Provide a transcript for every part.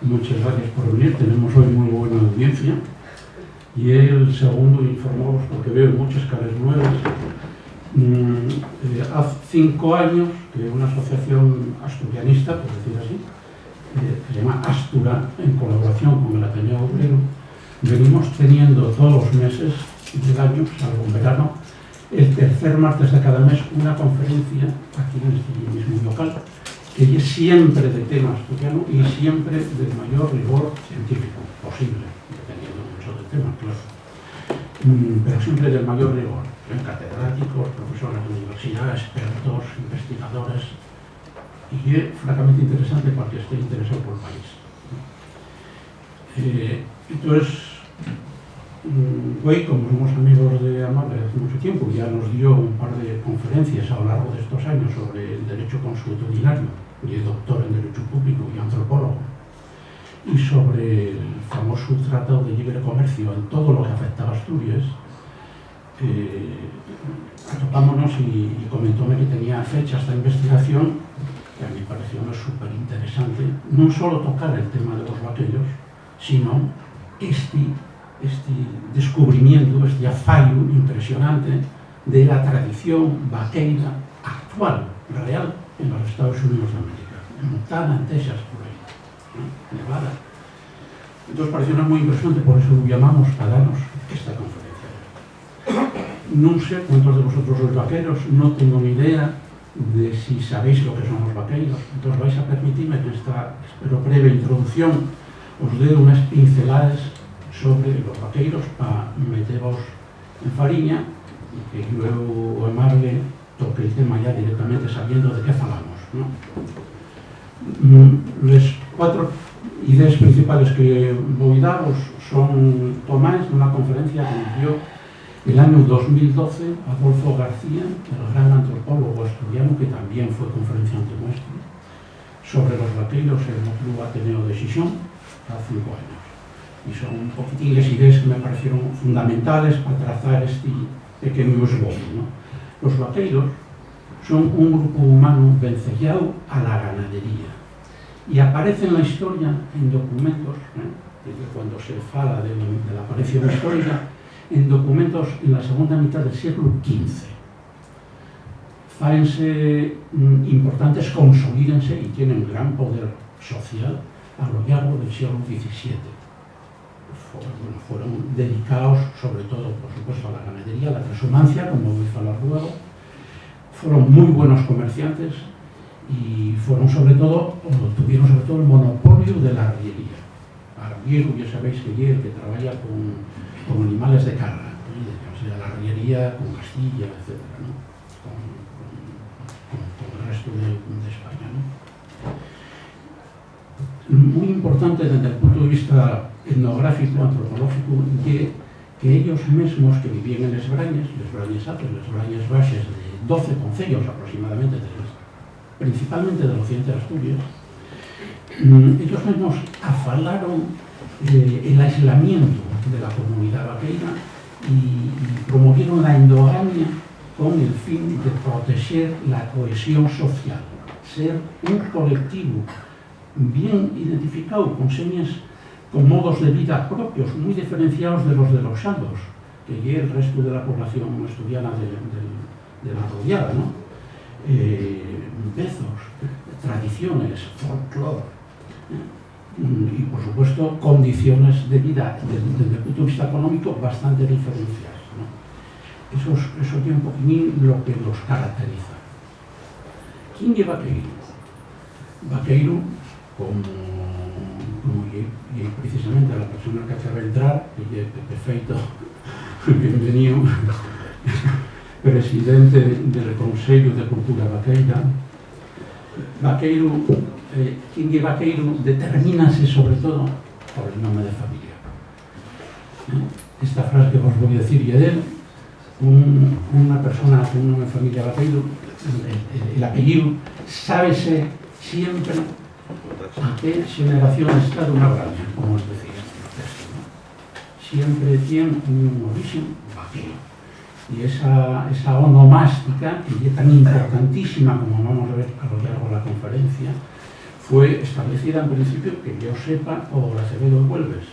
Muchas gracias por venir, tenemos hoy muy buena audiencia y el segundo informamos porque veo muchas caras nuevas. Hace 5 años que una asociación asturianista, por decir así, que se llama Astura, en colaboración con el Ateneo Obrero, venimos teniendo todos los meses del año, salvo en verano, el tercer martes de cada mes una conferencia aquí en este mismo local, que es siempre de tema asturiano y siempre del mayor rigor científico posible, dependiendo mucho del tema, claro, pero siempre del mayor rigor, en catedráticos, profesores de universidad, expertos, investigadores, y es francamente interesante para que esté interesado por el país. Entonces, hoy, como somos amigos de Amable hace mucho tiempo, ya nos dio un par de conferencias a lo largo de estos años sobre el derecho consuetudinario, y es doctor en Derecho Público y antropólogo, y sobre el famoso Tratado de Libre Comercio en todo lo que afectaba a Asturias. Topámonos y comentóme que tenía fecha esta investigación, que a mí me pareció súper interesante, no solo tocar el tema de los vaqueros, sino este descubrimiento, este fallo impresionante de la tradición vaqueira actual, real, en los Estados Unidos de América, en Montana, en Texas, por ahí, ¿no? Nevada. Entonces pareció muy impresionante, por eso llamamos a darnos esta conferencia. No sé cuántos de vosotros sois vaqueros, no tengo ni idea de si sabéis lo que son los vaqueiros, entonces vais a permitirme que en esta, espero, breve introducción os dé unas pinceladas sobre los vaqueiros para meteros en fariña y que luego Amarle toque el tema ya directamente sabiendo de qué falamos, ¿no? Las 4 ideas principales que voy a daros son tomadas de una conferencia que dio el año 2012 Adolfo García, el gran antropólogo asturiano que también fue conferenciante nuestro, sobre los vaqueiros en el Club Ateneo de Xixón hace 5 años. Y son un poquitín las ideas que me parecieron fundamentales para trazar este pequeño esbozo, ¿no? Los vaqueiros son un grupo humano vencellado a la ganadería y aparece en la historia en documentos, desde cuando se fala de la aparición histórica, en documentos en la segunda mitad del siglo XV. Fáense importantes, consolídense y tienen gran poder social a lo largo del siglo XVII. Fueron dedicados sobre todo, por supuesto, a la ganadería, a la transhumancia, como voy a hablar luego. Fueron muy buenos comerciantes y fueron tuvieron sobre todo el monopolio de la arriería. Arriero, ya sabéis que es el que trabaja con animales de carga, o sea, la arriería con Castilla, etc., ¿no? con el resto de España, ¿no? Muy importante desde el punto de vista etnográfico, antropológico, que ellos mismos que vivían en les Brañas altas, les Brañas baixas de 12 concellos aproximadamente, principalmente del occidente de Asturias, ellos mismos afalaron el aislamiento de la comunidad vaqueira y promovieron la endogamia con el fin de proteger la cohesión social, ser un colectivo bien identificado, con señas, con modos de vida propios, muy diferenciados de los saldos, que es el resto de la población asturiana de la rodeada, ¿no? Bezos, tradiciones, folclore, y por supuesto condiciones de vida desde el punto de vista económico bastante diferenciadas, ¿no? Eso tiene un poquitín lo que los caracteriza. ¿Quién es vaqueiro? Vaqueiro, como precisamente la persona que acaba de entrar, que es perfecto, bienvenido, presidente del Consello de Cultura Vaqueira. Vaqueiro, quien é vaqueiro determínase sobre todo por el nome de familia. Esta frase que vos voy a decir é de una persona con un nome de familia vaqueiro, el apellido, sábese siempre a qué generación está de una braña, como os decía en el texto, ¿no? Siempre tiene un origen vaquero. Y esa onomástica, que es tan importantísima como vamos a ver a lo largo de la conferencia, fue establecida en principio, que yo sepa, por Acevedo de Huelves,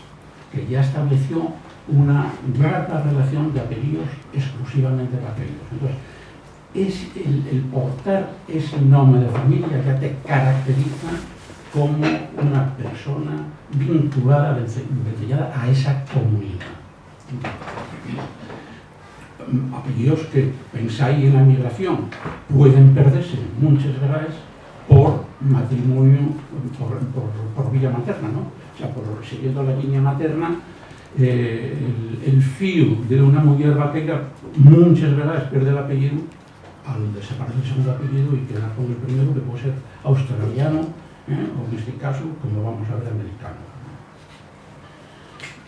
que ya estableció una grata relación de apellidos exclusivamente vaqueiros. Entonces, es el portar ese nombre de familia ya te caracteriza como una persona vinculada, vencellada a esa comunidad. Apellidos que pensáis en la migración pueden perderse muchas veces por matrimonio, por vía materna, ¿no? O sea, siguiendo la línea materna, el fío de una mujer vaquera muchas veces pierde el apellido al desaparecer el segundo apellido y queda con el primero, que puede ser australiano, o en este caso, como vamos a ver, americano.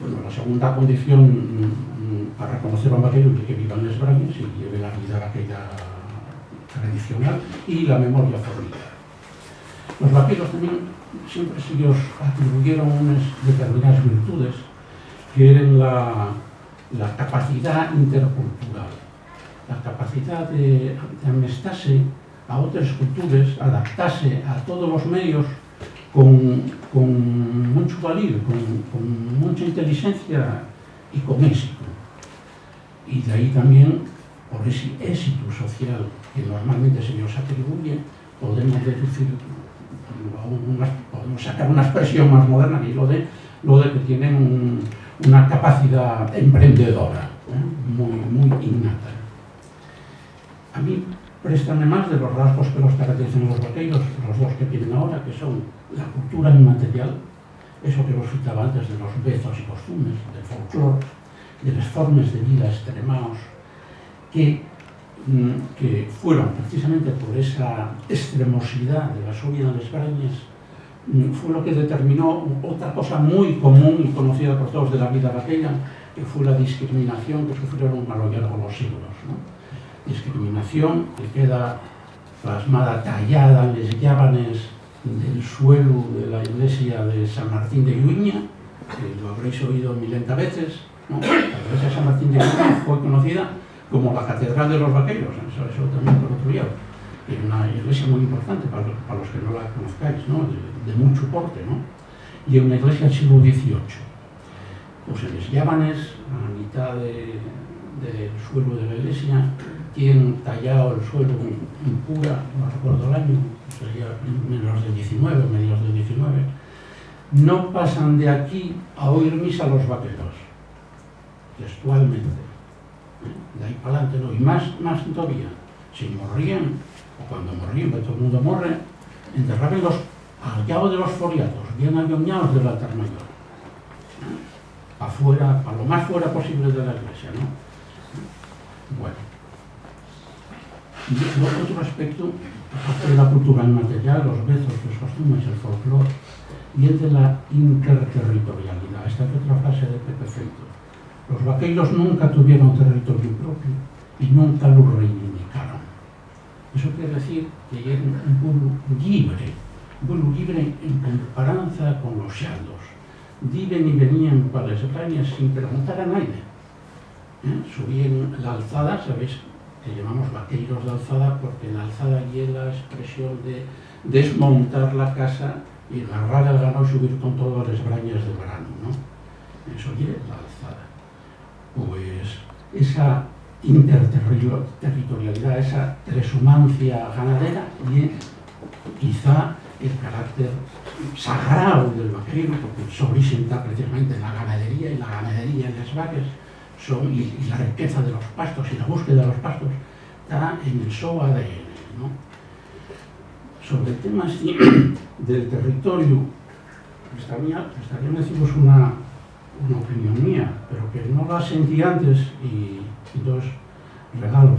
Bueno, la segunda condición para reconocer a un vaquero es que viva en les Brañas y lleve la vida vaquera tradicional y la memoria fornida. Los vaqueros también siempre se les atribuyeron unas determinadas virtudes que eran la capacidad intercultural, la capacidad de amestarse a otras culturas, adaptarse a todos los medios con mucho valido, con mucha inteligencia y con éxito. Y de ahí también, por ese éxito social que normalmente se nos atribuye, podemos deducir, podemos sacar una expresión más moderna, que es lo de que tienen una capacidad emprendedora, muy innata. A mí, préstame más de los rasgos que los caracterizan a los vaqueiros, los dos que tienen ahora, que son la cultura inmaterial, eso que os citaba antes de los bezos y costumbres, del folclore, de las formas de vida extremados, que fueron precisamente por esa extremosidad de la subida de las Brañas, fue lo que determinó otra cosa muy común y conocida por todos de la vida vaquera, que fue la discriminación que sufrieron a lo largo de los siglos, ¿no? Discriminación que queda plasmada, tallada en los llábanes del suelo de la iglesia de San Martín de Lluña, que lo habréis oído milenta veces, ¿no? La iglesia de San Martín de Lluña fue conocida como la Catedral de los Vaqueros, eso también por otro lado. Es una iglesia muy importante para los que no la conozcáis, ¿no? De mucho porte, ¿no? Y es una iglesia del siglo XVIII. Pues en los llábanes, a la mitad del suelo de la iglesia, tienen tallado el suelo en pura, no recuerdo el año, sería mediados del 19, no pasan de aquí a oír misa los vaqueros, textualmente. De ahí para adelante no, y más todavía, si morían, o cuando morían, que todo el mundo muere, enterraban al cabo de los foriatos, bien ayoñados del altar mayor, afuera, a lo más fuera posible de la iglesia, ¿no? Bueno. Y otro aspecto, aparte de la cultura inmaterial, los bezos, los costumbres, el folclore, y el de la interterritorialidad. Esta es otra frase de Pepe Feito. Los vaqueiros nunca tuvieron territorio propio y nunca lo reivindicaron. Eso quiere decir que eran un pueblo libre en comparanza con los xaldos. Viven y venían para las Brañas sin preguntar a nadie. Subían la alzada, ¿sabéis? Que llamamos vaqueiros de alzada, porque la alzada es la expresión de desmontar la casa y agarrar el ganado y subir con todas las brañas de verano, ¿no? Eso es la alzada. Pues esa interterritorialidad, esa transhumancia ganadera y quizá el carácter sagrado del vaquero, porque su origen está precisamente en la ganadería, y la ganadería en las vacas, y la riqueza de los pastos y la búsqueda de los pastos está en el su ADN, ¿no? Sobre temas del territorio, estaría deciros una opinión mía, pero que no la sentí antes y entonces regalo.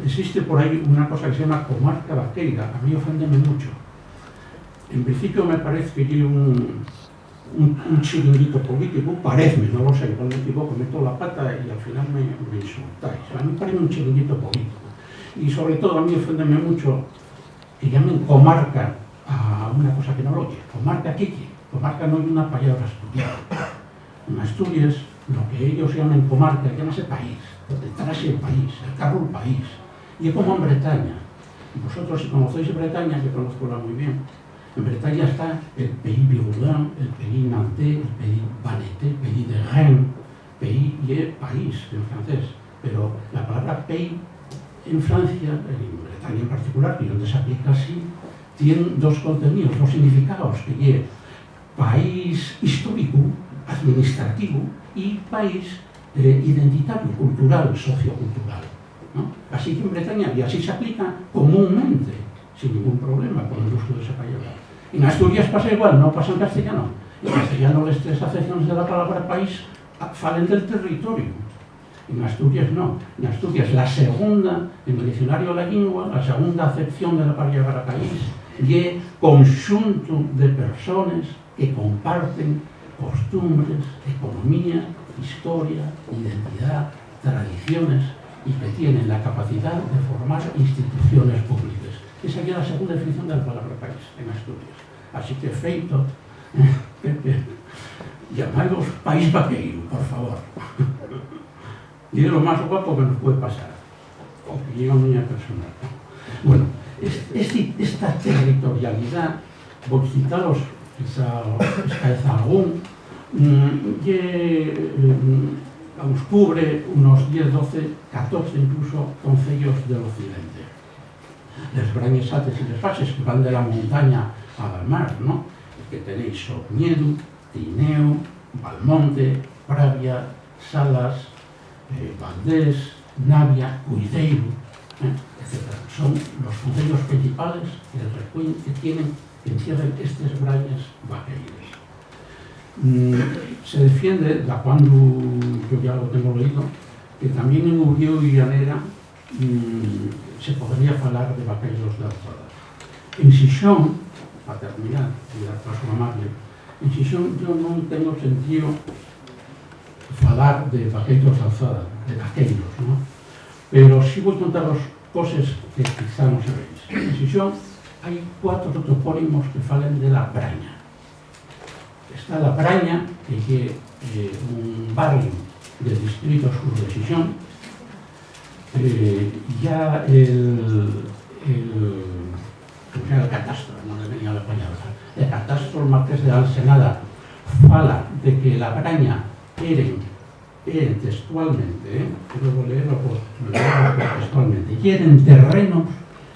Existe por ahí una cosa que se llama comarca vaqueira. A mí oféndeme mucho. En principio me parece que un chiringuito político, parece, no lo sé, igual me equivoco, meto la pata y al final me insultáis. A mí me parece un chiringuito político. Y sobre todo a mí oféndeme mucho que llamen comarca a una cosa que no lo oye. Comarca Kiki. Comarca no es una palabra estudiada. En Asturias, lo que ellos llaman comarca, llámase país. Detrás el país, el carro el país. Y es como en Bretaña. Vosotros, si conocéis Bretaña, que conozco muy bien, en Bretaña está el Pays Bigoudin, el Pays Nantais, el Pays Vannetais, el Pays de Rennes, Pays y país en francés. Pero la palabra Pays en Francia, en Bretaña en particular, y donde se aplica así, tiene dos contenidos, dos significados, que es país histórico, administrativo, y país identitario, cultural, sociocultural, ¿no? Así que en Bretaña, y así se aplica comúnmente, sin ningún problema con el uso de esa palabra. En Asturias pasa igual, no pasa en castellano. En castellano las tres acepciones de la palabra país salen del territorio. En Asturias no. En Asturias la segunda, en el diccionario de la lengua, la segunda acepción de la palabra país es conjunto de personas que comparten costumbres, economía, historia, identidad, tradiciones y que tienen la capacidad de formar instituciones públicas. Esa es la segunda definición de la palabra país en Asturias. Así que feito, llamados país vaqueiro, por favor. Y es lo más guapo que nos puede pasar. Opinión mía personal. Bueno, esta territorialidad, voy a citaros algún, que cubre unos 10, 12, 14 incluso concellos del occidente. Les Brañes Altes y les Baixes, que van de la montaña al mar, ¿no? Que tenéis Orniedo, Tineo, Valmonte, Pravia, Salas, Valdés, Navia, Cuideiro, etc. Son los concellos principales que encierran estos brañes vaqueiros. Se defiende, da cuando yo ya lo tengo leído, que también en Urriu y Llanera se podría falar de vaqueiros de alzada. En Xixón, para terminar, y dar paso amable, en Xixón yo non tengo sentido falar de vaqueiros de alzada, de vaqueiros, ¿no? Pero sí voy a contaros cosas que quizá no sabéis. En Xixón hay 4 topónimos que falan de la Braña. Está la Braña, que es un barrio del distrito sur de Xixón. Ya el catastro, no le venía la palabra, el catastro, el marqués de Alsenada, fala de que la Braña eren textualmente, luego leerlo textualmente, y eren terrenos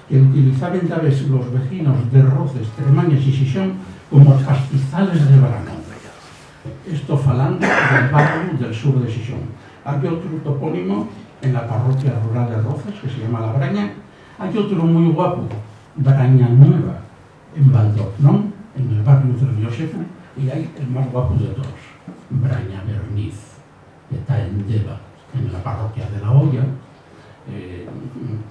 que utilizaban tal vez los vecinos de Roces, Tremañas y Xixón como pastizales de verano. Esto falando del barrio del sur de Xixón. Hay otro topónimo en la parroquia rural de Roces, que se llama La Braña. Hay otro muy guapo, Braña Nueva, en Valdornón, en el barrio del Bioseco, y hay el más guapo de todos, Braña Berniz, que está en Deva, en la parroquia de La Olla,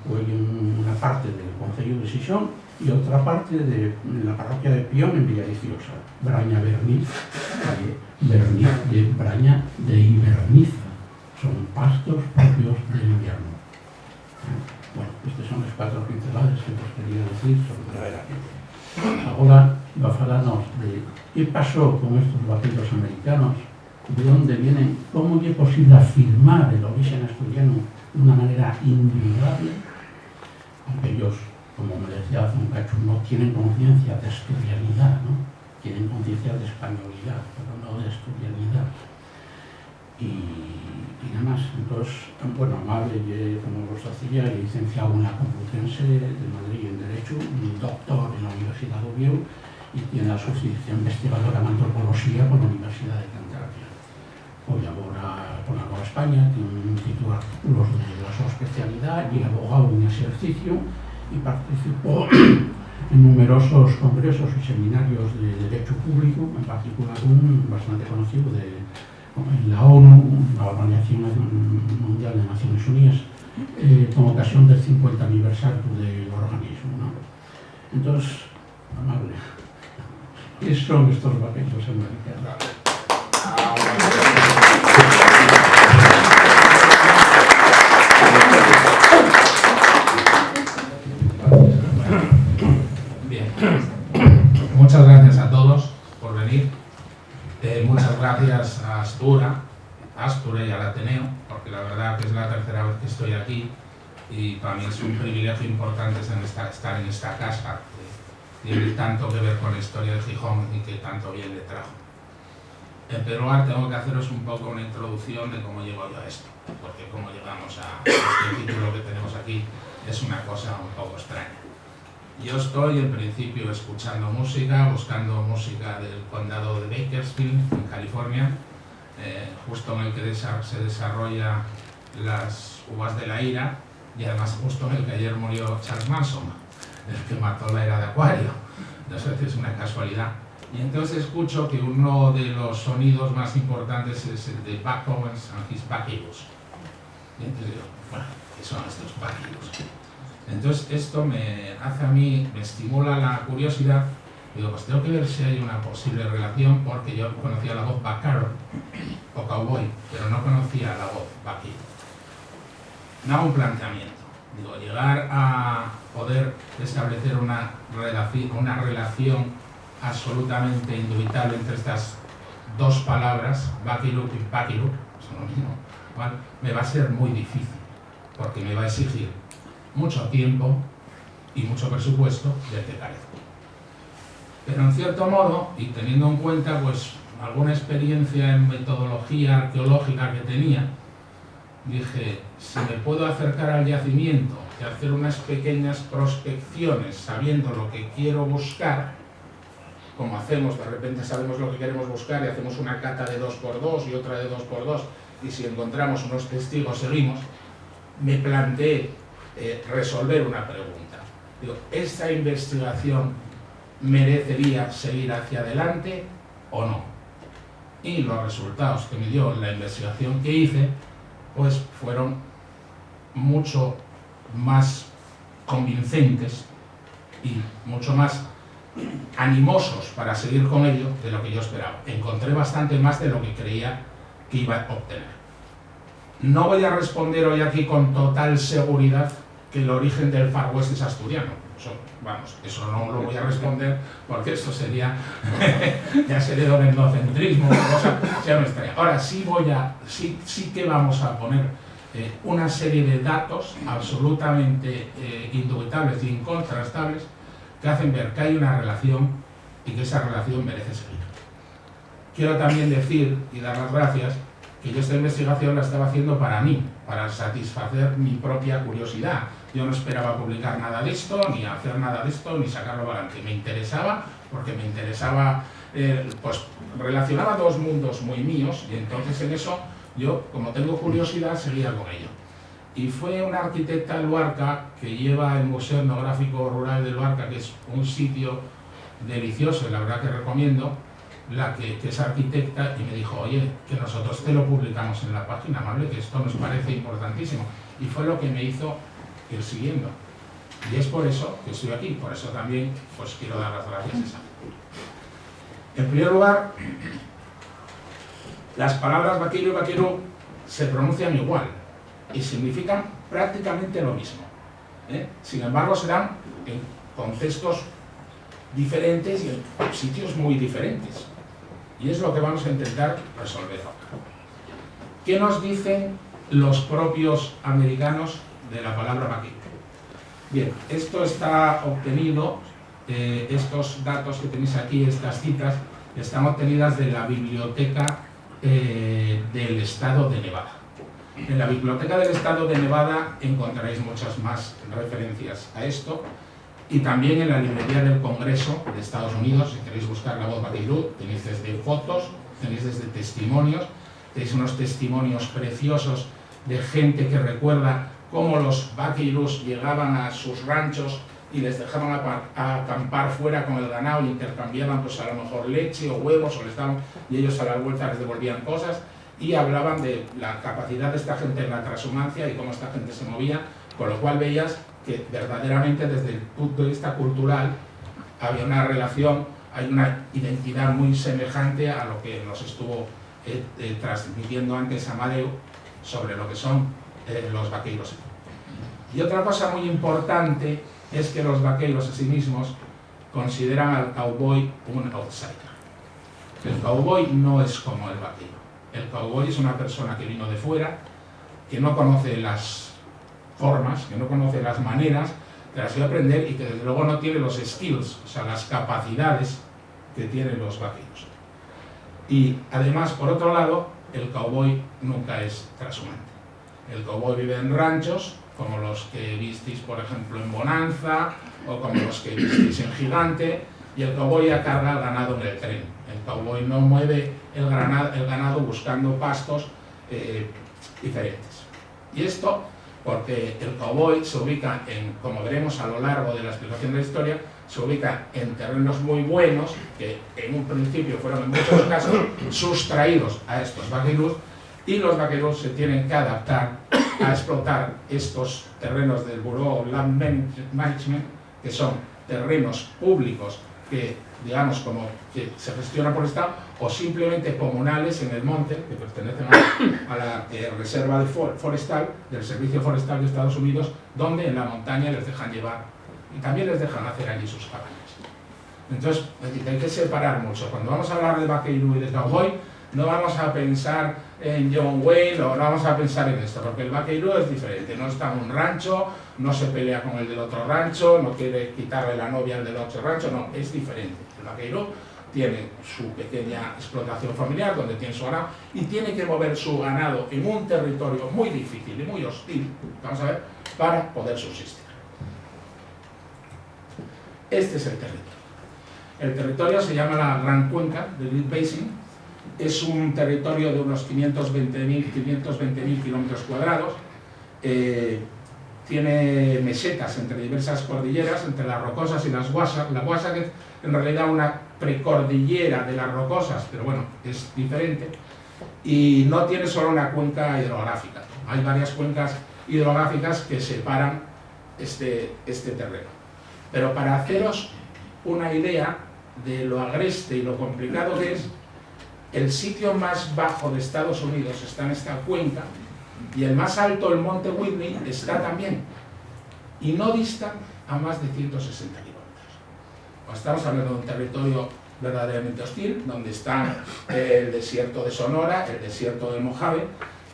una parte del concello de Xixón y otra parte de la parroquia de Pión en Villaviciosa. Braña Berniz, Berniz de Braña de Iberniza, son pastos propios del invierno. Bueno, estas son las 4 pinceladas que os quería decir sobre la Braña. Ahora va a falarnos de qué pasó con estos vaqueros americanos, de dónde vienen, cómo es posible afirmar el origen asturiano de una manera indudable, aunque ellos, como me decía hace un cacho, no tienen conciencia de asturianidad, ¿no? Tienen conciencia de españolidad, pero no de asturianidad. Y nada más. Entonces, bueno, amable, como os decía, licenciado en la Complutense de Madrid en Derecho, un doctor en la Universidad de Oviedo y tiene la substitución investigadora en antropología con la Universidad de Cantabria. Colabora con la Nueva España, tiene un título de artículos de la su especialidad y abogado en ejercicio y participó en numerosos congresos y seminarios de derecho público, en particular un bastante conocido en la ONU, la Organización Mundial de Naciones Unidas, con ocasión del 50 aniversario del organismo, ¿no? Entonces, amable, ¿qué son estos vaqueros americanos? Bien, muchas gracias a todos por venir. Muchas gracias a Astura y al Ateneo, porque la verdad que es la tercera vez que estoy aquí y para mí es un privilegio importante estar en esta casa, que tiene tanto que ver con la historia de Gijón y que tanto bien le trajo. En primer lugar, tengo que haceros un poco una introducción de cómo llego yo a esto, porque cómo llegamos a este título que tenemos aquí es una cosa un poco extraña. Yo estoy en principio escuchando música, buscando música del condado de Bakersfield, en California, justo en el que se desarrolla las uvas de la ira, y además justo en el que ayer murió Charles Manson, el que mató la era de Acuario. No sé si es una casualidad. Y entonces escucho que uno de los sonidos más importantes es el de Buck Owens and his Buckaroos. Y entonces digo, bueno, ¿qué son estos Buckaroos? Entonces esto me hace a mí, me estimula la curiosidad. Digo, pues tengo que ver si hay una posible relación, porque yo conocía la voz vaquero o cowboy, pero no conocía la voz vaquero. Me hago un planteamiento. Digo, llegar a poder establecer una relación absolutamente indubitable entre estas dos palabras, vaquero y vaquero, son lo mismo, ¿vale? Me va a ser muy difícil, porque me va a exigir mucho tiempo y mucho presupuesto del que carezco. Pero en cierto modo, y teniendo en cuenta pues alguna experiencia en metodología arqueológica que tenía, dije, si me puedo acercar al yacimiento y hacer unas pequeñas prospecciones sabiendo lo que quiero buscar, como hacemos, de repente sabemos lo que queremos buscar y hacemos una cata de 2x2 y otra de 2x2, y si encontramos unos testigos seguimos, me planteé resolver una pregunta. Digo, ¿esta investigación merecería seguir hacia adelante o no? Y los resultados que me dio la investigación que hice, pues fueron mucho más convincentes y mucho más animosos para seguir con ello de lo que yo esperaba. Encontré bastante más de lo que creía que iba a obtener. No voy a responder hoy aquí con total seguridad que el origen del Far West es asturiano. Eso no lo voy a responder, porque eso sería ya sería un etnocentrismo, cosa ya no estaría. Ahora sí que vamos a poner una serie de datos absolutamente indubitables e incontrastables que hacen ver que hay una relación y que esa relación merece seguir. Quiero también decir y dar las gracias que yo esta investigación la estaba haciendo para mí, para satisfacer mi propia curiosidad. Yo no esperaba publicar nada de esto, ni hacer nada de esto, ni sacarlo adelante. Me interesaba, porque me interesaba, pues relacionaba dos mundos muy míos, y entonces en eso yo, como tengo curiosidad, seguía con ello. Y fue una arquitecta de Luarca que lleva el Museo Etnográfico Rural de Luarca, que es un sitio delicioso, y la verdad que recomiendo, que es arquitecta, y me dijo, oye, que nosotros te lo publicamos en la página, amable, que esto nos parece importantísimo. Y fue lo que me hizo ir siguiendo. Y es por eso que estoy aquí, por eso también pues quiero dar las gracias a esa. En primer lugar, las palabras vaquero y vaquero se pronuncian igual y significan prácticamente lo mismo. Sin embargo, se dan en contextos diferentes y en sitios muy diferentes. Y es lo que vamos a intentar resolver ahora. ¿Qué nos dicen los propios americanos de la palabra vaquero? Bien, esto está obtenido, estos datos que tenéis aquí, estas citas, están obtenidas de la Biblioteca del Estado de Nevada. En la Biblioteca del Estado de Nevada encontraréis muchas más referencias a esto, y también en la librería del Congreso de Estados Unidos. Si queréis buscar la voz vaquero, tenéis desde fotos, tenéis desde testimonios, tenéis unos testimonios preciosos de gente que recuerda cómo los vaqueros llegaban a sus ranchos y les dejaban a acampar fuera con el ganado y intercambiaban pues a lo mejor leche o huevos, o les daban, y ellos a la vuelta les devolvían cosas, y hablaban de la capacidad de esta gente en la transhumancia y cómo esta gente se movía, con lo cual veías que verdaderamente desde el punto de vista cultural había una relación, hay una identidad muy semejante a lo que nos estuvo transmitiendo antes Amadeu sobre lo que son los vaqueros. Y otra cosa muy importante es que los vaqueros a sí mismos consideran al cowboy un outsider. El cowboy no es como el vaquero. El cowboy es una persona que vino de fuera, que no conoce las formas, que no conoce las maneras, que las voy a aprender y que desde luego no tiene los skills, o sea, las capacidades que tienen los vaqueros. Y además, por otro lado, el cowboy nunca es transhumante. El cowboy vive en ranchos, como los que visteis, por ejemplo, en Bonanza, o como los que visteis en Gigante, y el cowboy ya carga el ganado en el tren. El cowboy no mueve el ganado buscando pastos diferentes. Y esto porque el cowboy se ubica en, como veremos a lo largo de la explicación de la historia, se ubica en terrenos muy buenos, que en un principio fueron en muchos casos sustraídos a estos vaqueros, y los vaqueros se tienen que adaptar a explotar estos terrenos del Bureau of Land Management, que son terrenos públicos que, digamos, como que se gestionan por el Estado, o simplemente comunales en el monte, que pertenecen a la Reserva Forestal, del Servicio Forestal de Estados Unidos, donde en la montaña les dejan llevar y también les dejan hacer allí sus cabañas. Entonces, hay que separar mucho. Cuando vamos a hablar de vaquero y de cowboy, no vamos a pensar en John Wayne o no vamos a pensar en esto, porque el vaquero es diferente, no está en un rancho, no se pelea con el del otro rancho, no quiere quitarle la novia al del otro rancho, no, es diferente. El vaquero tiene su pequeña explotación familiar, donde tiene su ganado, y tiene que mover su ganado en un territorio muy difícil y muy hostil, vamos a ver, para poder subsistir. Este es el territorio. El territorio se llama la Gran Cuenca de Great Basin. Es un territorio de unos 520.000 kilómetros cuadrados. Tiene mesetas entre diversas cordilleras, entre las Rocosas y las Wasatch. La Wasatch es en realidad una precordillera de las Rocosas, pero bueno, es diferente. Y no tiene solo una cuenca hidrográfica. Hay varias cuencas hidrográficas que separan este terreno. Pero para haceros una idea de lo agreste y lo complicado que es, el sitio más bajo de Estados Unidos está en esta cuenca y el más alto, el monte Whitney, está también. Y no distan a más de 160 kilómetros. Estamos hablando de un territorio verdaderamente hostil, donde está el desierto de Sonora, el desierto del Mojave,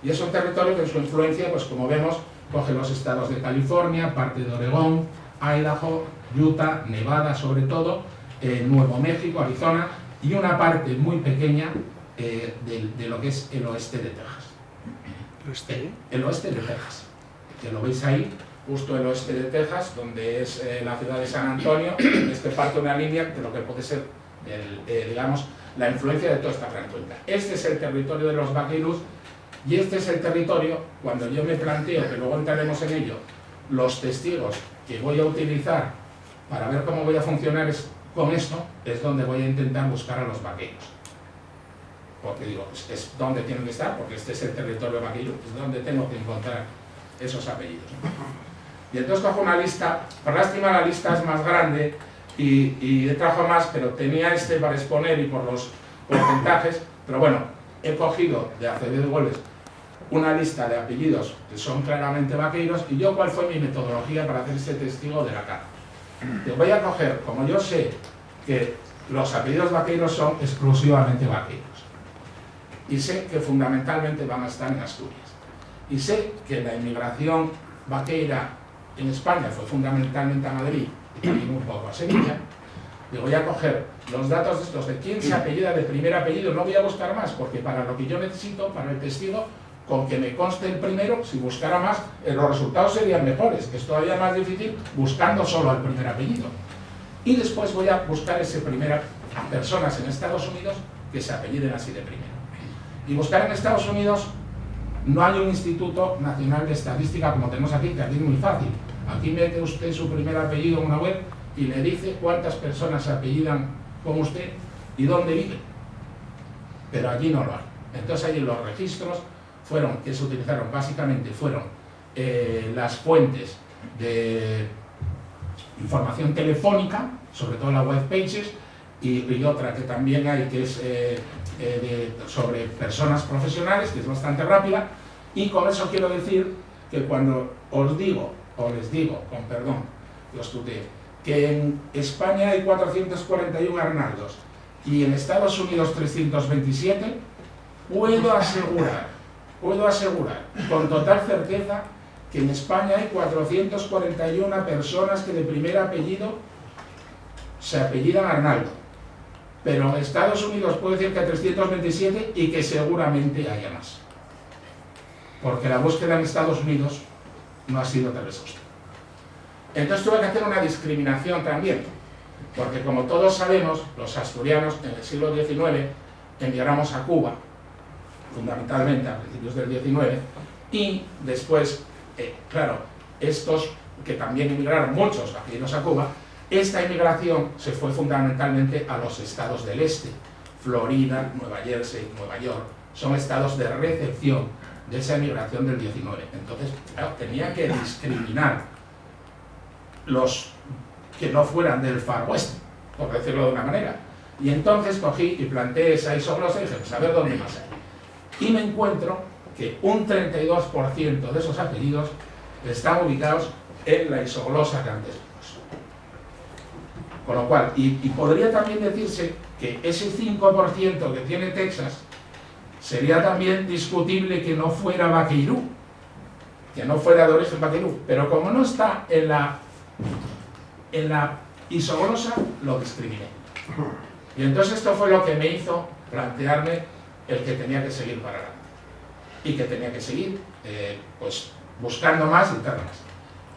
y es un territorio que en su influencia, pues como vemos, coge los estados de California, parte de Oregón, Idaho, Utah, Nevada sobre todo, Nuevo México, Arizona, y una parte muy pequeña de lo que es el oeste de Texas. El oeste de Texas, que lo veis ahí, justo el oeste de Texas, donde es la ciudad de San Antonio, es que parte una línea de lo que puede ser, digamos, la influencia de toda esta gran cuenca. Este es el territorio de los vaqueros, y este es el territorio, cuando yo me planteo, que luego entraremos en ello, los testigos que voy a utilizar para ver cómo voy a funcionar con esto, es donde voy a intentar buscar a los vaqueros. Porque digo, es donde tienen que estar, porque este es el territorio vaquero, es donde tengo que encontrar esos apellidos, ¿no? Y entonces cojo una lista, por lástima la lista es más grande y trajo más, pero tenía este para exponer y por los porcentajes, pero bueno, he cogido de Acevedo Güemes una lista de apellidos que son claramente vaqueros, y yo cuál fue mi metodología para hacer ese testigo de la cara. Te voy a coger, como yo sé que los apellidos vaqueros son exclusivamente vaqueros, y sé que fundamentalmente van a estar en Asturias, y sé que la inmigración vaquera en España fue fundamentalmente a Madrid y también un poco a Sevilla, le voy a coger los datos de estos, de quién se apellida de primer apellido, no voy a buscar más, porque para lo que yo necesito, para el testigo, con que me conste el primero, si buscara más, los resultados serían mejores, que es todavía más difícil buscando solo al primer apellido. Y después voy a buscar personas en Estados Unidos que se apelliden así de primero. Y buscar en Estados Unidos, no hay un Instituto Nacional de Estadística como tenemos aquí, que aquí es muy fácil. Aquí mete usted su primer apellido en una web y le dice cuántas personas se apellidan como usted y dónde vive. Pero allí no lo hay. Entonces allí los registros que se utilizaron básicamente fueron las fuentes de información telefónica, sobre todo las web pages, y otra que también hay que es sobre personas profesionales, que es bastante rápida, y con eso quiero decir que cuando os digo, o les digo, con perdón, los tuteo, que en España hay 441 Arnaldos y en Estados Unidos 327, puedo asegurar con total certeza que en España hay 441 personas que de primer apellido se apellidan Arnaldo, pero en Estados Unidos puedo decir que hay 327 y que seguramente haya más, porque la búsqueda en Estados Unidos no ha sido tan exhaustiva. Entonces tuve que hacer una discriminación también, porque como todos sabemos, los asturianos en el siglo XIX emigramos a Cuba, fundamentalmente a principios del XIX, y después, claro, estos que también emigraron, muchos afiliados a Cuba, esta inmigración se fue fundamentalmente a los estados del este, Florida, Nueva Jersey, Nueva York, son estados de recepción de esa inmigración del XIX. Entonces, claro, tenía que discriminar los que no fueran del Far West, por decirlo de una manera. Y entonces cogí y planteé esa isoglosa y dije, pues a ver dónde más hay. Y me encuentro que un 32% de esos apellidos están ubicados en la isoglosa que antes vimos. Con lo cual, y podría también decirse que ese 5% que tiene Texas sería también discutible que no fuera vaqueirú, que no fuera de origen vaqueirú, pero como no está en la isoglosa, lo discriminé. Y entonces esto fue lo que me hizo plantearme el que tenía que seguir para adelante. Y que tenía que seguir, pues, buscando más y tal más.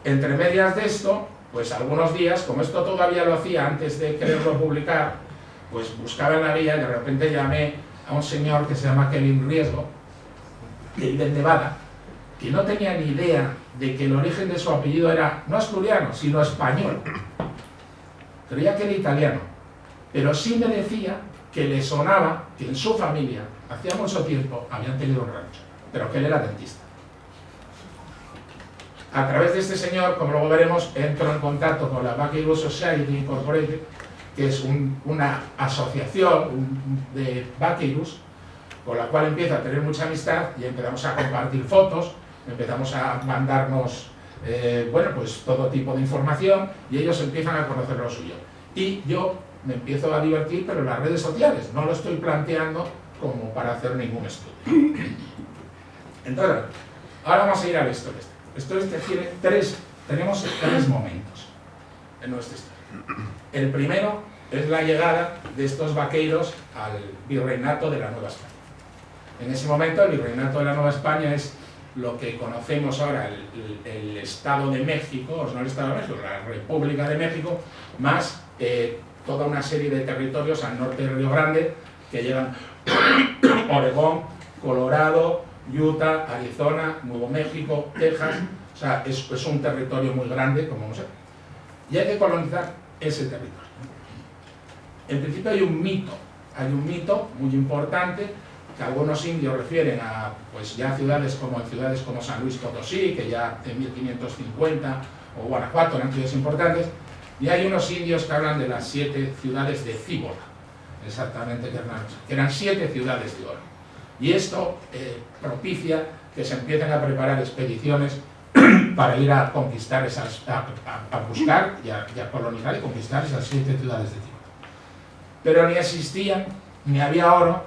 Entre medias de esto, pues algunos días, como esto todavía lo hacía antes de quererlo publicar, pues buscaba en la guía y de repente llamé a un señor que se llama Kevin Riesgo, que vive en Nevada, que no tenía ni idea de que el origen de su apellido era no asturiano, sino español. Creía que era italiano, pero sí me decía que le sonaba que en su familia, hacía mucho tiempo, habían tenido un rancho, pero que él era dentista. A través de este señor, como luego veremos, entro en contacto con la Vaqueiro Society Incorporated, que es una asociación de vaqueiros, con la cual empiezo a tener mucha amistad y empezamos a compartir fotos, empezamos a mandarnos bueno, pues todo tipo de información y ellos empiezan a conocer lo suyo. Y yo me empiezo a divertir, pero en las redes sociales, no lo estoy planteando como para hacer ningún estudio. Entonces, ahora vamos a ir a la historia. Esto tiene tenemos tres momentos en nuestra historia. El primero es la llegada de estos vaqueiros al virreinato de la Nueva España. En ese momento el virreinato de la Nueva España es lo que conocemos ahora, el Estado de México, o no el Estado de México, la República de México, más toda una serie de territorios al norte del Río Grande que llegan Oregón, Colorado, Utah, Arizona, Nuevo México, Texas. O sea, es un territorio muy grande, como vamos a ver. Y hay que colonizar ese territorio. En principio hay un mito muy importante que algunos indios refieren a pues ya ciudades como San Luis Potosí, que ya en 1550, o Guanajuato eran ciudades importantes, y hay unos indios que hablan de las 7 ciudades de Cíbola, exactamente, que eran 7 ciudades de oro. Y esto propicia que se empiecen a preparar expediciones para ir a conquistar a buscar y a colonizar y conquistar esas 7 ciudades de Cíbola. Pero ni existían, ni había oro,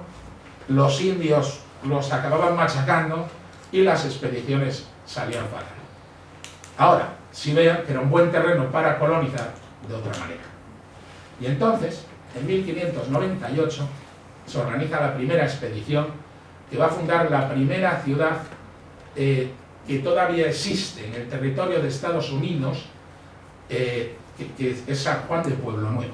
los indios los acababan machacando y las expediciones salían fatal. Ahora, si vean que era un buen terreno para colonizar de otra manera. Y entonces, en 1598, se organiza la primera expedición que va a fundar la primera ciudad que todavía existe en el territorio de Estados Unidos, que es San Juan de Pueblo Nuevo.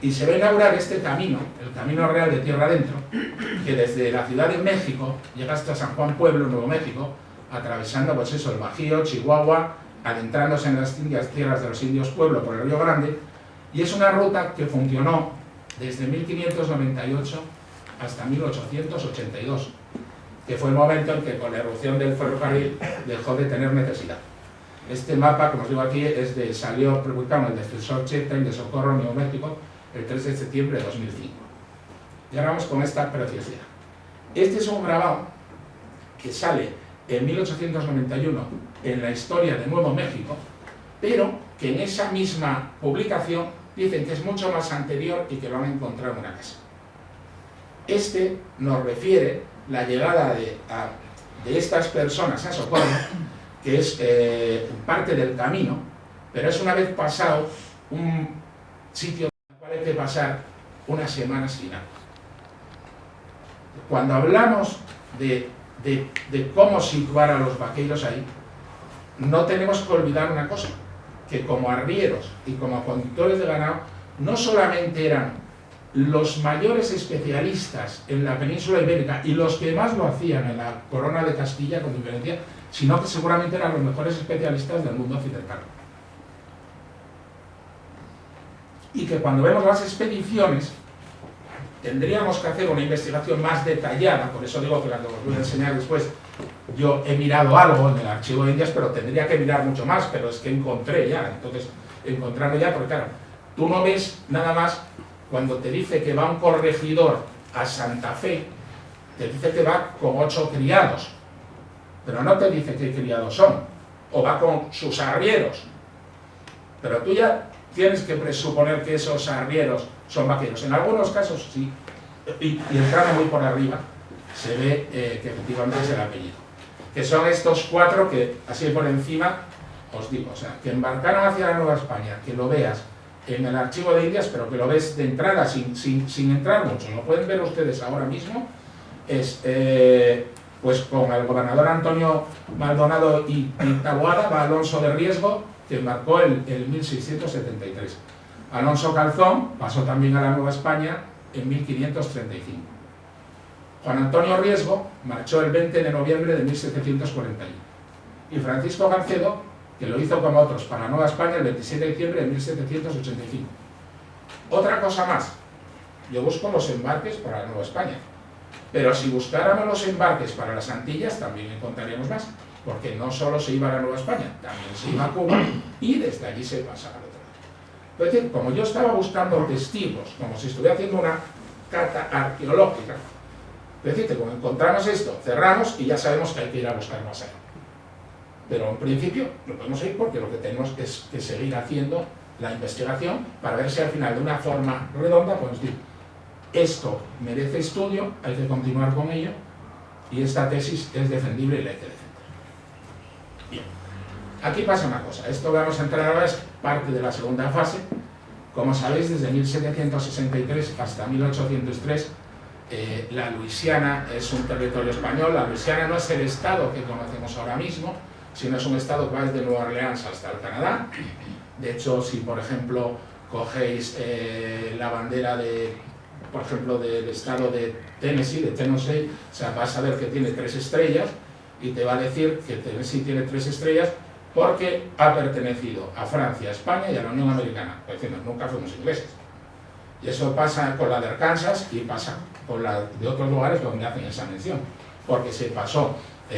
Y se va a inaugurar este camino, el Camino Real de Tierra Adentro, que desde la Ciudad de México llega hasta San Juan Pueblo, Nuevo México, atravesando pues eso, el Bajío, Chihuahua, adentrándose en las tierras de los indios Pueblo por el Río Grande, y es una ruta que funcionó desde 1598 hasta 1882, que fue el momento en que con la erupción del ferrocarril dejó de tener necesidad. Este mapa, como os digo aquí, salió publicado en el Defensor Checkpoint de Socorro, Nuevo México, el 3 de septiembre de 2005. Y ahora vamos con esta preciosidad. Este es un grabado que sale en 1891 en la historia de Nuevo México, pero que en esa misma publicación dicen que es mucho más anterior y que lo han encontrado en una casa. Este nos refiere la llegada de estas personas a Socorro que es parte del camino, pero es una vez pasado un sitio al cual hay que pasar unas semanas sin agua. Cuando hablamos de cómo situar a los vaqueiros ahí, no tenemos que olvidar una cosa, que como arrieros y como conductores de ganado, no solamente eran los mayores especialistas en la península ibérica y los que más lo hacían en la corona de Castilla con diferencia, sino que seguramente eran los mejores especialistas del mundo occidental. Y que cuando vemos las expediciones tendríamos que hacer una investigación más detallada, por eso digo que la que os voy a enseñar después, yo he mirado algo en el archivo de Indias, pero tendría que mirar mucho más, pero es que encontré ya, entonces encontrando ya, porque claro, tú no ves nada más cuando te dice que va un corregidor a Santa Fe, te dice que va con 8 criados, pero no te dice qué criados son, o va con sus arrieros, pero tú ya tienes que presuponer que esos arrieros son vaqueros. En algunos casos sí, y entrando muy por arriba, se ve que efectivamente es el apellido. Que son estos 4 que, así por encima, os digo, o sea, que embarcaron hacia la Nueva España, que lo veas en el archivo de Indias, pero que lo ves de entrada sin entrar mucho, lo pueden ver ustedes ahora mismo, es pues con el gobernador Antonio Maldonado y Taboada, va Alonso de Riesgo, que embarcó el 1673. Alonso Calzón pasó también a la Nueva España en 1535. Juan Antonio Riesgo marchó el 20 de noviembre de 1741. Y Francisco Gancedo, que lo hizo como otros para Nueva España el 27 de diciembre de 1785. Otra cosa más, yo busco los embarques para la Nueva España, pero si buscáramos los embarques para las Antillas también encontraríamos más, porque no solo se iba a la Nueva España, también se iba a Cuba y desde allí se pasaba al otro lado. Es decir, como yo estaba buscando testigos, como si estuviera haciendo una cata arqueológica, es decir, que cuando encontramos esto, cerramos y ya sabemos que hay que ir a buscar más allá. Pero en principio no podemos ir porque lo que tenemos es que seguir haciendo la investigación para ver si al final de una forma redonda podemos decir esto merece estudio, hay que continuar con ello y esta tesis es defendible y la hay que defender. Bien, aquí pasa una cosa, esto que vamos a entrar ahora es parte de la segunda fase. Como sabéis, desde 1763 hasta 1803 la Luisiana es un territorio español. La Luisiana no es el estado que conocemos ahora mismo, sino es un estado que va desde Nueva Orleans hasta el Canadá. De hecho, si por ejemplo cogéis la bandera por ejemplo, del estado de Tennessee, o sea, vas a ver que tiene 3 estrellas y te va a decir que Tennessee tiene 3 estrellas porque ha pertenecido a Francia, a España y a la Unión Americana. Es decir, nunca fuimos ingleses. Y eso pasa con la de Arkansas y pasa con la de otros lugares donde hacen esa mención, porque se pasó.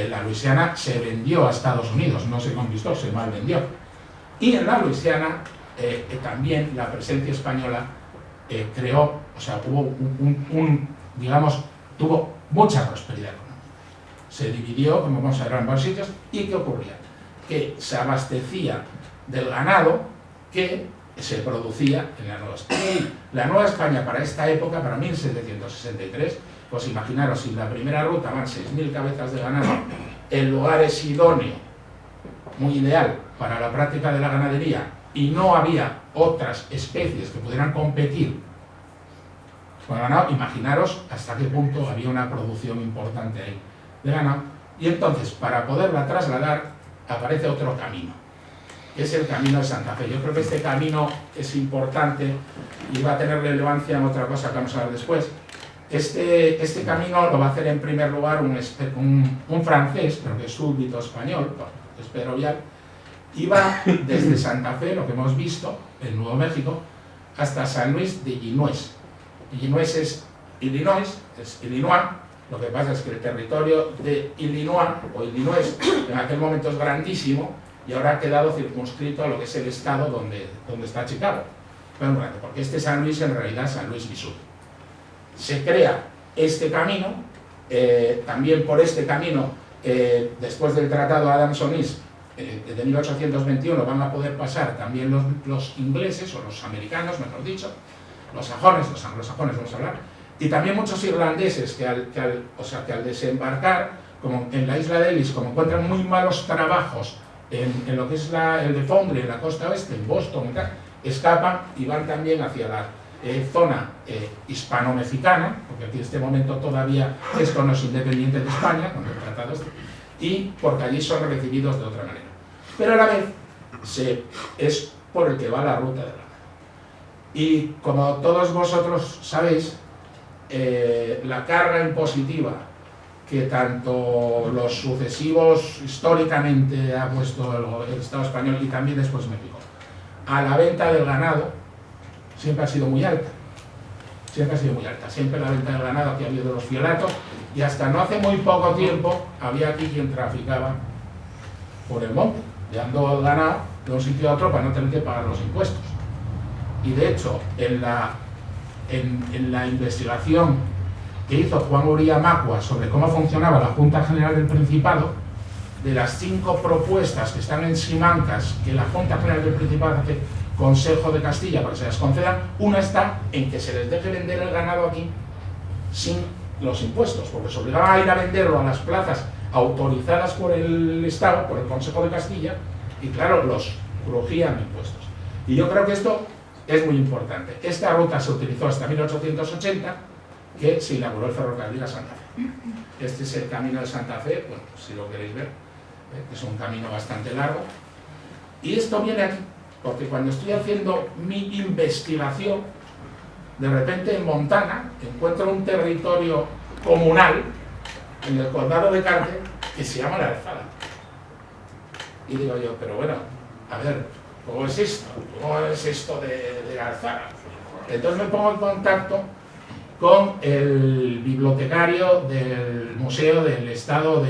La Luisiana se vendió a Estados Unidos, no se conquistó, se malvendió. Y en la Luisiana también la presencia española creó, o sea, hubo digamos, tuvo mucha prosperidad económica. Se dividió, como vamos a ver, en varios sitios. ¿Y qué ocurría? Que se abastecía del ganado que se producía en la Nueva España. La Nueva España para esta época, para 1763, pues imaginaros, si en la primera ruta van 6.000 cabezas de ganado, el lugar es idóneo, muy ideal para la práctica de la ganadería, y no había otras especies que pudieran competir con el ganado, imaginaros hasta qué punto había una producción importante ahí de ganado. Y entonces, para poderla trasladar, aparece otro camino, que es el camino de Santa Fe. Yo creo que este camino es importante y va a tener relevancia en otra cosa que vamos a ver después. Este camino lo va a hacer en primer lugar un francés, pero que es súbdito español, es Pedro Vial, y va desde Santa Fe, lo que hemos visto, en Nuevo México, hasta San Luis de Illinois. Illinois es Illinois, lo que pasa es que el territorio de Illinois, o Illinois, en aquel momento es grandísimo, y ahora ha quedado circunscrito a lo que es el estado donde está Chicago. Bueno, porque este San Luis en realidad es San Luis, Missouri. Se crea este camino, también por este camino, después del Tratado Adams-Onis de 1821, van a poder pasar también los ingleses, o los americanos, mejor dicho, los anglosajones, vamos a hablar, y también muchos irlandeses que al desembarcar, como en la isla de Ellis, como encuentran muy malos trabajos en lo que es el de Foundry, en la costa oeste, en Boston, escapan y van también hacia la zona hispano-mexicana, porque aquí en este momento todavía esto no es independiente de España, cuando el tratado este, y porque allí son recibidos de otra manera. Pero a la vez es por el que va la ruta de la. Y como todos vosotros sabéis, la carga impositiva que tanto los sucesivos históricamente ha puesto el Estado español y también después México a la venta del ganado siempre ha sido muy alta. Siempre ha sido muy alta. Siempre la venta del ganado aquí ha habido los fielatos y hasta no hace muy poco tiempo había aquí quien traficaba por el monte, llevando el ganado de un sitio a otro para no tener que pagar los impuestos. Y de hecho, en la investigación que hizo Juan Uría Macua sobre cómo funcionaba la Junta General del Principado, de las 5 propuestas que están en Simancas que la Junta General del Principado hace Consejo de Castilla para que se las concedan, una está en que se les deje vender el ganado aquí sin los impuestos, porque se obligaba a ir a venderlo a las plazas autorizadas por el Estado, por el Consejo de Castilla, y claro, los crujían impuestos. Y yo creo que esto es muy importante. Esta ruta se utilizó hasta 1880, que se inauguró el ferrocarril a Santa Fe. Este es el camino de Santa Fe, bueno, si lo queréis ver, es un camino bastante largo. Y esto viene aquí, porque cuando estoy haciendo mi investigación, de repente en Montana encuentro un territorio comunal, en el condado de Carter, que se llama La Alzada. Y digo yo, pero bueno, a ver, ¿cómo es esto? ¿Cómo es esto de La Alzada? Entonces me pongo en contacto con el bibliotecario del Museo del Estado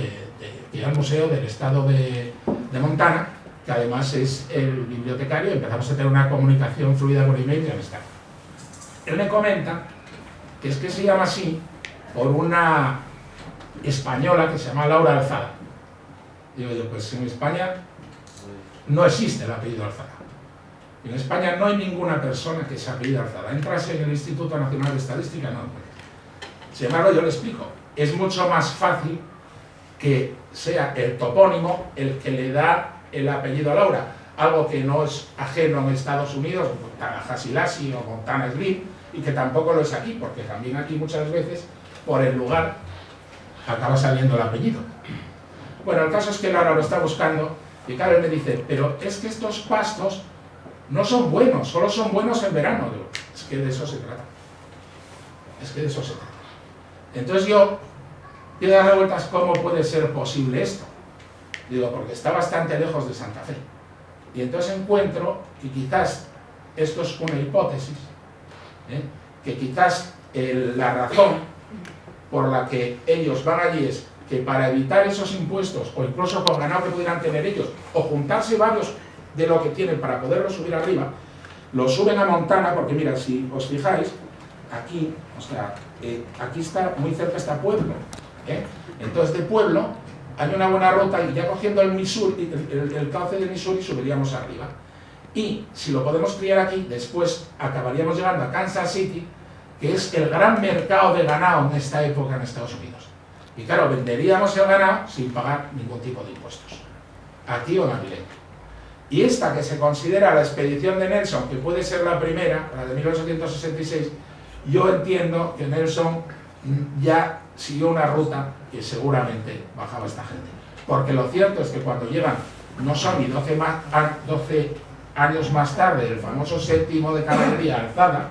el Museo del Estado de Montana, que además es el bibliotecario, y empezamos a tener una comunicación fluida por email y amistad. Él me comenta que es que se llama así por una española que se llama Laura Alzada. Digo yo, pues en España no existe el apellido Alzada. En España no hay ninguna persona que se apellide Alzada. Entras en el Instituto Nacional de Estadística, no. Sin embargo, yo le explico. Es mucho más fácil que sea el topónimo el que le da el apellido a Laura. Algo que no es ajeno en Estados Unidos, Tallahassee o Montana Green, y que tampoco lo es aquí, porque también aquí muchas veces, por el lugar, acaba saliendo el apellido. Bueno, el caso es que Laura lo está buscando, y claro, él me dice, pero es que estos pastos no son buenos, solo son buenos en verano. Digo, es que de eso se trata. Es que de eso se trata. Entonces yo quiero darle vueltas cómo puede ser posible esto. Digo, porque está bastante lejos de Santa Fe. Y entonces encuentro, y quizás esto es una hipótesis, que quizás la razón por la que ellos van allí es que para evitar esos impuestos, o incluso con ganado que pudieran tener ellos, o juntarse varios de lo que tienen para poderlo subir arriba, lo suben a Montana, porque mira, si os fijáis, aquí, o sea, aquí está, muy cerca está Pueblo, entonces de Pueblo hay una buena ruta y ya cogiendo el Missouri, el cauce del Missouri subiríamos arriba. Y si lo podemos criar aquí, después acabaríamos llegando a Kansas City, que es el gran mercado de ganado en esta época en Estados Unidos. Y claro, venderíamos el ganado sin pagar ningún tipo de impuestos, aquí o en Abilene. Y esta que se considera la expedición de Nelson, que puede ser la primera, la de 1866, yo entiendo que Nelson ya siguió una ruta que seguramente bajaba esta gente. Porque lo cierto es que cuando llegan, no son ni 12 años más tarde, el famoso 7º de caballería Alzada,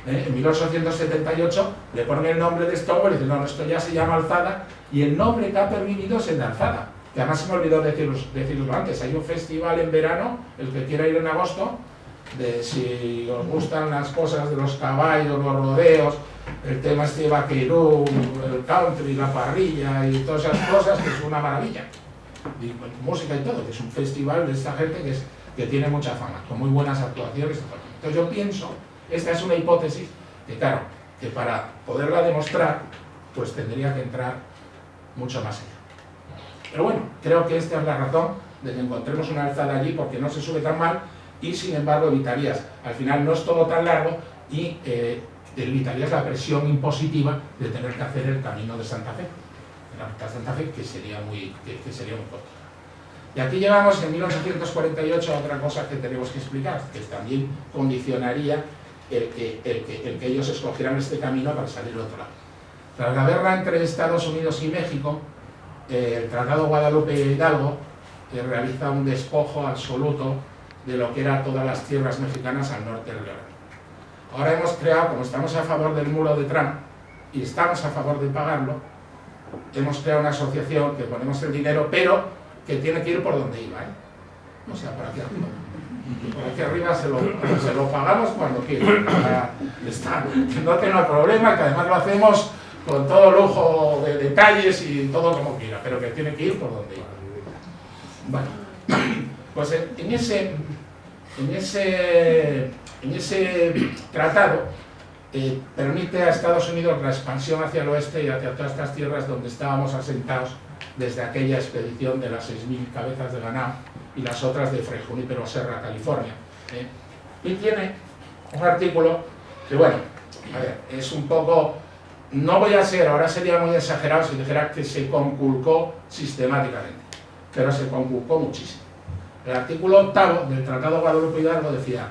en 1878, le ponen el nombre de Stonewall y dicen, no, esto ya se llama Alzada, y el nombre que ha pervivido es el de Alzada. Que además se me olvidó deciroslo antes, hay un festival en verano, el que quiera ir en agosto, de si os gustan las cosas de los caballos, los rodeos, el tema este vaquerú, el country, la parrilla y todas esas cosas, que es una maravilla. Y música y todo, que es un festival de esta gente que tiene mucha fama, con muy buenas actuaciones. Entonces yo pienso, esta es una hipótesis, que claro, que para poderla demostrar, pues tendría que entrar mucho más allá. Pero bueno, creo que esta es la razón de que encontremos una alzada allí, porque no se sube tan mal y sin embargo evitarías, al final no es todo tan largo y evitarías la presión impositiva de tener que hacer el camino de Santa Fe. en la ruta Santa Fe, que sería muy corto. Y aquí llegamos en 1848 a otra cosa que tenemos que explicar, que también condicionaría el que ellos escogieran este camino para salir al otro lado. Tras la guerra entre Estados Unidos y México, el Tratado Guadalupe-Hidalgo realiza un despojo absoluto de lo que eran todas las tierras mexicanas al norte del Río Grande. Ahora hemos creado, como estamos a favor del muro de Trump y estamos a favor de pagarlo, hemos creado una asociación que ponemos el dinero, pero que tiene que ir por donde iba, ¿eh? O sea, por aquí arriba. Por aquí arriba se lo pagamos cuando quiera. Que no tenga problema, que además lo hacemos con todo lujo de detalles y todo como quiera, pero que tiene que ir por donde iba. Bueno, pues en ese tratado permite a Estados Unidos la expansión hacia el oeste y hacia todas estas tierras donde estábamos asentados desde aquella expedición de las 6.000 cabezas de ganado y las otras de Fray Junípero Serra, California. Y tiene un artículo que, bueno, a ver, es un poco... No voy a ser, ahora sería muy exagerado si dijera que se conculcó sistemáticamente, pero se conculcó muchísimo. El artículo 8º del Tratado Guadalupe-Hidalgo decía: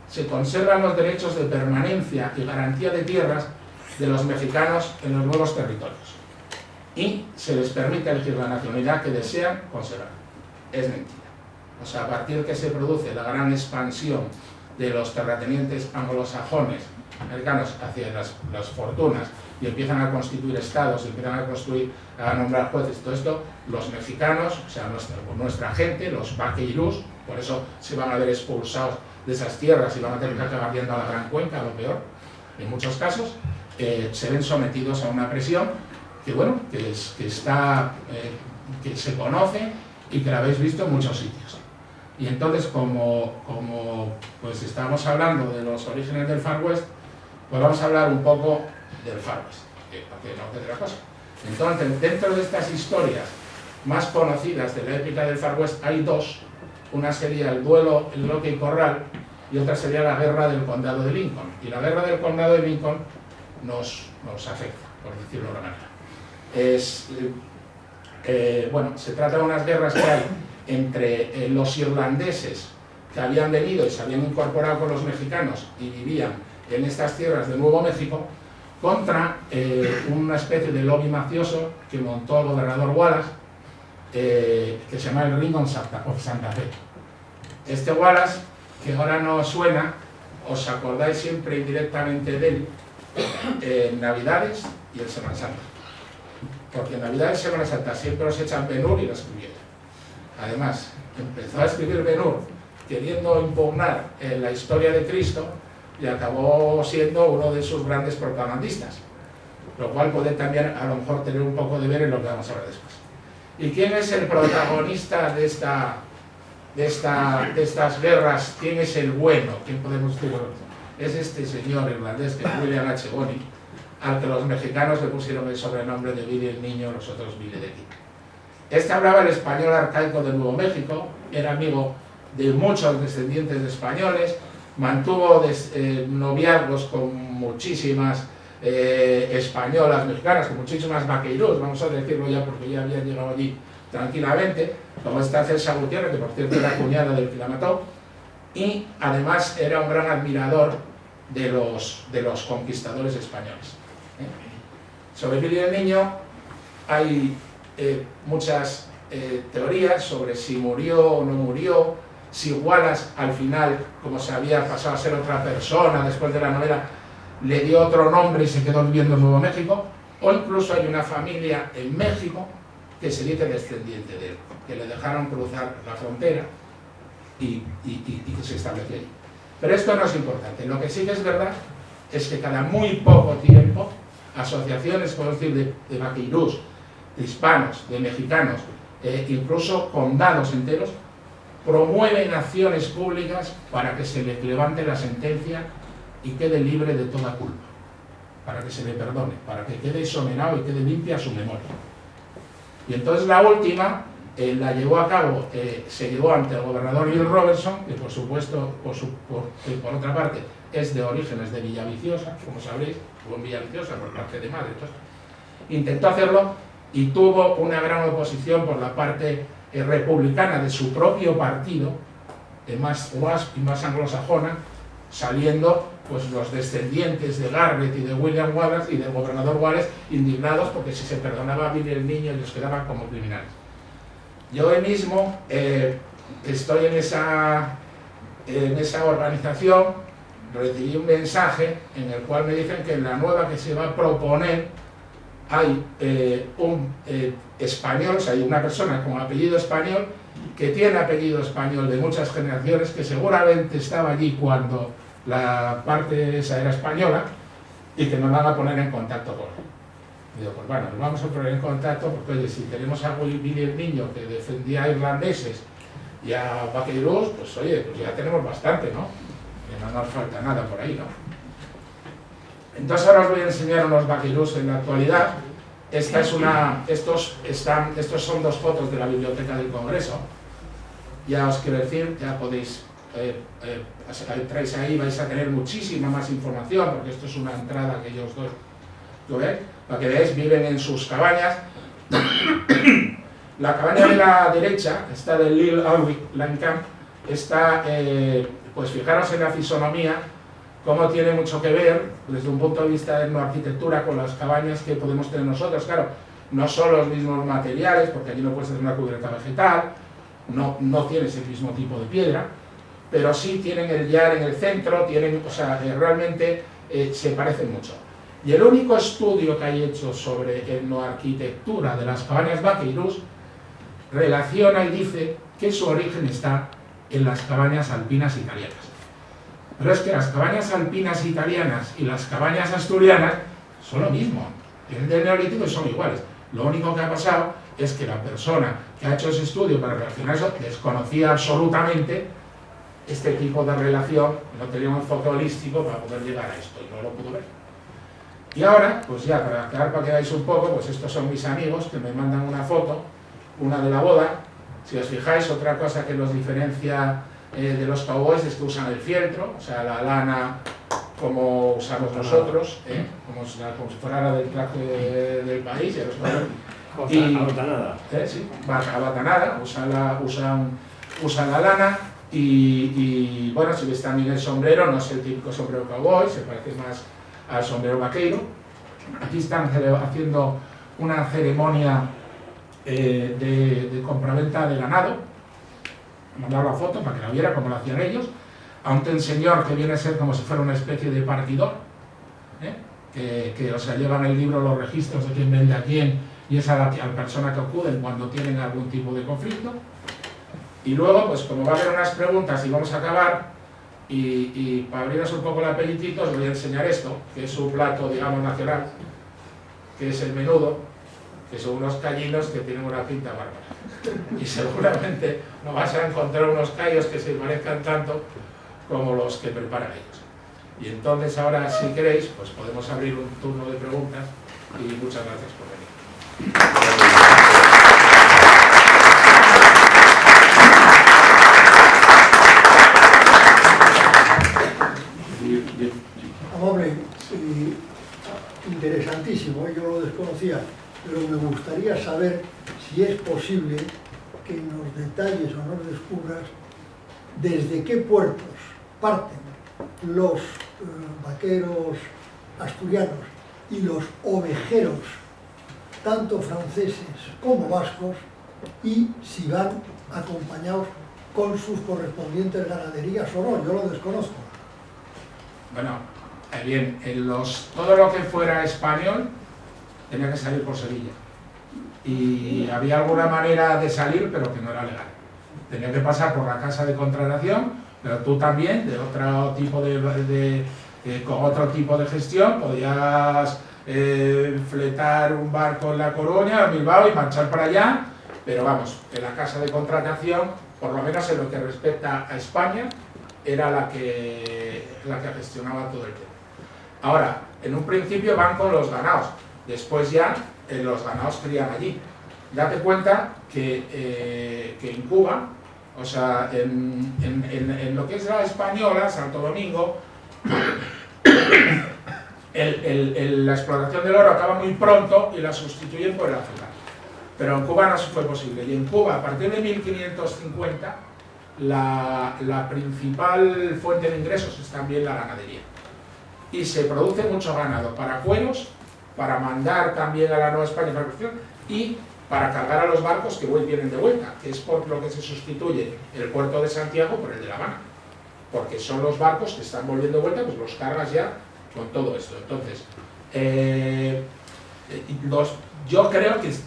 se conservan los derechos de permanencia y garantía de tierras de los mexicanos en los nuevos territorios y se les permite elegir la nacionalidad que desean conservar. Es mentira. O sea, a partir que se produce la gran expansión de los terratenientes anglosajones americanos hacia las fortunas y empiezan a constituir estados, empiezan a nombrar jueces, todo esto, los mexicanos, o sea, nuestra gente, los vaqueirús, por eso se van a ver expulsados de esas tierras y van a tener que acabar yendo a la Gran Cuenca, a lo peor, en muchos casos, se ven sometidos a una presión que, bueno, que se conoce y que la habéis visto en muchos sitios. Y entonces, como pues estamos hablando de los orígenes del Far West, pues vamos a hablar un poco del Far West, que no es otra cosa. Entonces, dentro de estas historias más conocidas de la épica del Far West hay dos. Una sería el duelo en Roque y Corral y otra sería la guerra del condado de Lincoln. Y la guerra del condado de Lincoln nos afecta, por decirlo de una manera. Bueno, se trata de unas guerras que hay entre los irlandeses que habían venido y se habían incorporado con los mexicanos y vivían en estas tierras de Nuevo México contra una especie de lobby mafioso que montó el gobernador Wallace, que se llama el Ring of Santa Fe. Este Wallace, que ahora no os suena, os acordáis siempre indirectamente de él en Navidades y en Semana Santa. Porque en Navidades y Semana Santa siempre os echan Ben-Hur y lo escribieron. Además, empezó a escribir Ben-Hur queriendo impugnar la historia de Cristo y acabó siendo uno de sus grandes propagandistas, lo cual puede también a lo mejor tener un poco de ver en lo que vamos a ver después. ¿Y quién es el protagonista de estas guerras? ¿Quién es el bueno? ¿Quién podemos decir? Es este señor irlandés, que es William H. Bonney, al que los mexicanos le pusieron el sobrenombre de Billy el Niño, los otros Billy de Kid. Este hablaba el español arcaico de Nuevo México, era amigo de muchos descendientes de españoles, mantuvo noviazgos con muchísimas españolas, mexicanas, con muchísimas vaqueirús, vamos a decirlo ya porque ya habían llegado allí tranquilamente, como esta Celsa Gutiérrez, que por cierto era cuñada del que la mató, y además era un gran admirador de los conquistadores españoles. Sobre Billy el Niño hay muchas teorías sobre si murió o no murió, si Wallace al final, como se había pasado a ser otra persona después de la novela, le dio otro nombre y se quedó viviendo en Nuevo México, o incluso hay una familia en México que se dice descendiente de él, que le dejaron cruzar la frontera y que se estableció allí. Pero esto no es importante. Lo que sí que es verdad es que cada muy poco tiempo asociaciones, podemos decir, de vaqueirús, de hispanos, de mexicanos, incluso condados enteros, promueven acciones públicas para que se le levante la sentencia y quede libre de toda culpa, para que se le perdone, para que quede exonerado y quede limpia su memoria. Y entonces la última la llevó a cabo, se llevó ante el gobernador Bill Robertson, que por supuesto, por otra parte, es de orígenes de Villaviciosa, como sabréis, o en Villaviciosa por parte de madre. Entonces, intentó hacerlo y tuvo una gran oposición por la parte republicana de su propio partido, más WASP y más anglosajona, saliendo pues los descendientes de Garrett y de William Wallace y del gobernador Wallace indignados porque si se perdonaba a Billy el niño les quedaban como criminales. Yo hoy mismo estoy en esa organización, recibí un mensaje en el cual me dicen que en la nueva que se va a proponer hay un español, o sea, hay una persona con apellido español que tiene apellido español de muchas generaciones, que seguramente estaba allí cuando la parte esa era española, y que nos van a poner en contacto con él. Digo, pues bueno, nos vamos a poner en contacto porque, oye, si tenemos a Billy el niño que defendía a irlandeses y a vaqueros, pues oye, pues ya tenemos bastante, ¿no? Que no nos falta nada por ahí, ¿no? Entonces ahora os voy a enseñar unos vaqueros en la actualidad. Estos son dos fotos de la Biblioteca del Congreso. Ya os quiero decir, ya podéis, traéis ahí, vais a tener muchísima más información, porque esto es una entrada que yo os doy. ¿Lo veis? Para que veáis, viven en sus cabañas. La cabaña de la derecha, esta de Lil Alwick Lankamp, está, pues fijaros en la fisonomía, cómo tiene mucho que ver, desde un punto de vista de etnoarquitectura, con las cabañas que podemos tener nosotros. Claro, no son los mismos materiales, porque allí no puedes tener una cubierta vegetal, no tienes el mismo tipo de piedra, pero sí tienen el yar en el centro, o sea, realmente se parecen mucho. Y el único estudio que hay hecho sobre etnoarquitectura de las cabañas vaqueiros relaciona y dice que su origen está en las cabañas alpinas italianas. Pero es que las cabañas alpinas italianas y las cabañas asturianas son lo mismo, vienen del Neolítico y son iguales. Lo único que ha pasado es que la persona que ha hecho ese estudio para relacionar eso desconocía absolutamente este tipo de relación, no tenía un enfoque holístico para poder llegar a esto y no lo pudo ver. Y ahora, pues ya para aclarar, para que veáis un poco, pues estos son mis amigos que me mandan una foto, una de la boda. Si os fijáis, otra cosa que los diferencia de los cowboys es que usan el fieltro, o sea, la lana como usamos nosotros, como si fuera la del traje del país. Abatanada. Sí, abatanada, usan la lana y bueno, si veis también el sombrero, no es el típico sombrero cowboy, se parece más al sombrero vaqueiro. Aquí están haciendo una ceremonia de compraventa de ganado. Mandar la foto para que la viera como lo hacían ellos, a un señor que viene a ser como si fuera una especie de partidor, que o sea, llevan el libro los registros de quién vende a quién y es a la persona que acuden cuando tienen algún tipo de conflicto. Y luego, pues como va a haber unas preguntas y vamos a acabar, y para abriros un poco el apetito os voy a enseñar esto, que es su plato, digamos, nacional, que es el menudo, que son unos callinos que tienen una pinta bárbara. Y seguramente no vas a encontrar unos callos que se parezcan tanto como los que preparan ellos. Y entonces ahora, si queréis, pues podemos abrir un turno de preguntas y muchas gracias por venir. Amable, interesantísimo, yo lo desconocía, pero me gustaría saber si es posible que nos detalles o nos descubras desde qué puertos parten los vaqueros asturianos y los ovejeros, tanto franceses como vascos, y si van acompañados con sus correspondientes ganaderías o no, yo lo desconozco. Bueno, bien, todo lo que fuera español tenía que salir por Sevilla. Y había alguna manera de salir, pero que no era legal. Tenía que pasar por la casa de contratación, pero tú también, de otro tipo con otro tipo de gestión, podías fletar un barco en La Coruña, en Bilbao y marchar para allá, pero vamos, en la casa de contratación, por lo menos en lo que respecta a España, era la que gestionaba todo el tema. Ahora, en un principio van con los ganados, después ya los ganados crían allí. Date cuenta que en Cuba, o sea, en lo que es la española, Santo Domingo, la explotación del oro acaba muy pronto y la sustituyen por el azúcar. Pero en Cuba no fue posible. Y en Cuba, a partir de 1550, la principal fuente de ingresos es también la ganadería. Y se produce mucho ganado para cueros, para mandar también a la Nueva España para producción y para cargar a los barcos que vienen de vuelta, que es por lo que se sustituye el puerto de Santiago por el de La Habana. Porque son los barcos que están volviendo de vuelta, pues los cargas ya con todo esto. Entonces,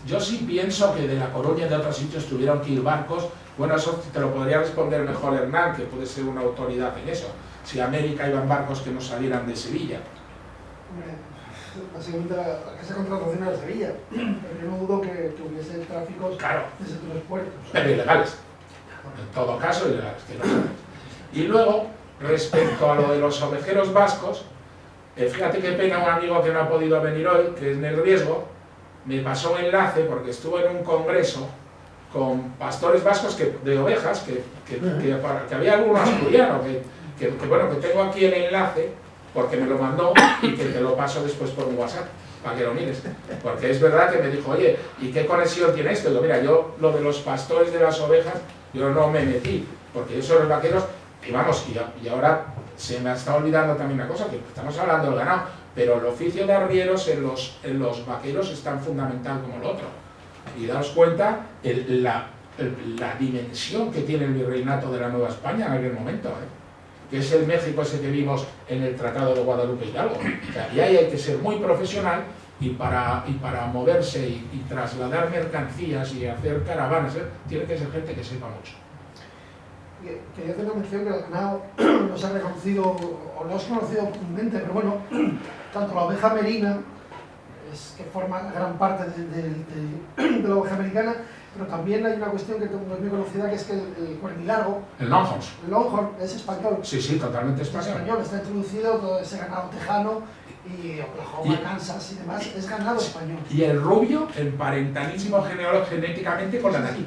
yo sí pienso que de La Coruña y de otros sitios tuvieron que ir barcos. Bueno, eso te lo podría responder mejor Hernán, que puede ser una autoridad en eso. Si a América iban barcos que no salieran de Sevilla. Básicamente la casa de contratación era Sevilla, pero yo no dudo que hubiese tráficos desde otros puertos. Pero ilegales. En todo caso, ilegales. Que no sabes. Y luego, respecto a lo de los ovejeros vascos, fíjate qué pena, un amigo que no ha podido venir hoy, que es en el riesgo, me pasó un enlace porque estuvo en un congreso con pastores vascos de ovejas, que había alguno asturiano, que tengo aquí el enlace, porque me lo mandó y que te lo paso después por un WhatsApp, para que lo mires. Porque es verdad que me dijo, oye, ¿y qué conexión tiene esto? Y digo, mira, yo lo de los pastores de las ovejas, yo no me metí, porque yo soy los vaqueros, y vamos, y ahora se me está olvidando también una cosa, que estamos hablando del ganado, pero el oficio de arrieros en los vaqueros es tan fundamental como el otro. Y daos cuenta la dimensión que tiene el virreinato de la Nueva España en aquel momento, que es el México ese que vimos en el Tratado de Guadalupe Hidalgo. O sea, y ahí hay que ser muy profesional y para moverse y trasladar mercancías y hacer caravanas, tiene que ser gente que sepa mucho. Quería hacer una mención que el ganado no se ha reconocido, o no se ha conocido comúnmente, pero bueno, tanto la oveja merina, que forma gran parte de la oveja americana, pero también hay una cuestión que no es muy conocida, que es que el cuernilargo, el Longhorn, es español. Sí, totalmente español. Está introducido todo ese ganado tejano, y Oklahoma, Kansas y demás, es ganado español. Y el rubio, emparentalísimo genéticamente con la de aquí.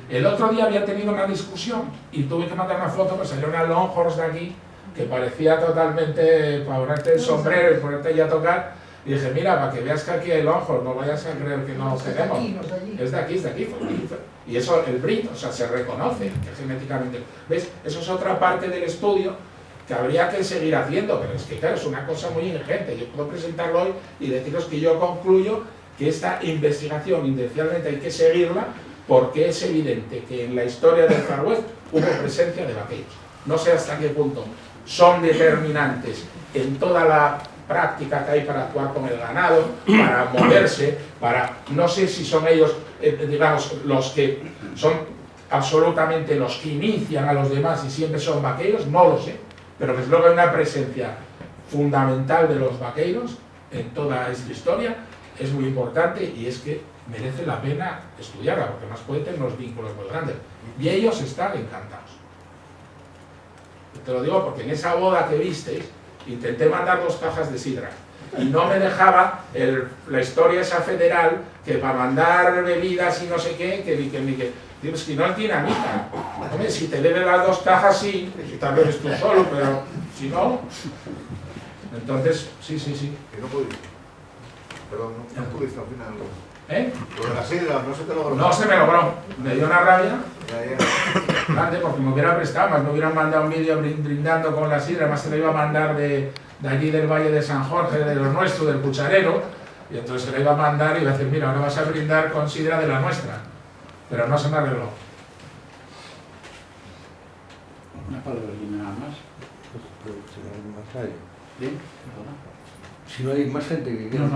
El otro día había tenido una discusión y tuve que mandar una foto, pues salió una Longhorns de aquí que parecía totalmente para ponerte el sombrero y ponerte ya a tocar. Y dije, mira, para que veas que aquí hay Longhorns, no vayas a creer que no tenemos. Es de aquí. Y eso, el brit, o sea, se reconoce que genéticamente. ¿Ves? Eso es otra parte del estudio que habría que seguir haciendo, pero es que claro, es una cosa muy ingente. Yo puedo presentarlo hoy y deciros que yo concluyo que esta investigación inicialmente hay que seguirla, porque es evidente que en la historia del Far West hubo presencia de vaqueros. No sé hasta qué punto son determinantes en toda la práctica que hay para actuar con el ganado, para moverse, no sé si son ellos, digamos, los que son absolutamente los que inician a los demás y siempre son vaqueros, no lo sé, pero desde luego hay una presencia fundamental de los vaqueros en toda esta historia, es muy importante y es que merece la pena estudiarla, porque además puede tener unos vínculos muy grandes. Y ellos están encantados. Te lo digo porque en esa boda que visteis, intenté mandar 2 cajas de sidra. Y no me dejaba la historia esa federal, que para mandar bebidas y no sé qué, digo, si no es dinamita. Hombre, si te debe las 2 cajas, sí, tal vez tú solo, pero si no... Entonces, sí. Que no pudiste. Perdón, no pudiste al final. Lo de la sidra, no se te logró. No se me logró, me dio una rabia grande porque me hubiera prestado, más me hubieran mandado un vídeo brindando con la sidra, además se lo iba a mandar de allí del Valle de San Jorge, de lo nuestro, del cucharero, y entonces se lo iba a mandar y iba a decir, mira, ahora vas a brindar con sidra de la nuestra, pero no se me arregló. Una palabra y nada más. ¿Bien? Si no hay más gente que quiera.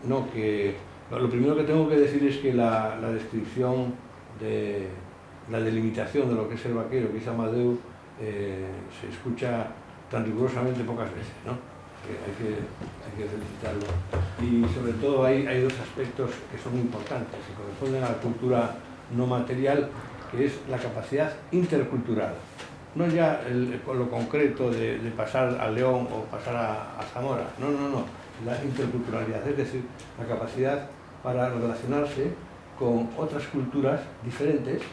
No. Que lo primero que tengo que decir es que la descripción de la delimitación de lo que es el vaquero que hizo Amadeu se escucha tan rigurosamente pocas veces, ¿no? Hay que felicitarlo. Y sobre todo hay 2 aspectos que son importantes, que corresponden a la cultura no material, que es la capacidad intercultural. No ya lo concreto de pasar a León o pasar a Zamora, no. La interculturalidad, es decir, la capacidad para relacionarse con otras culturas diferentes,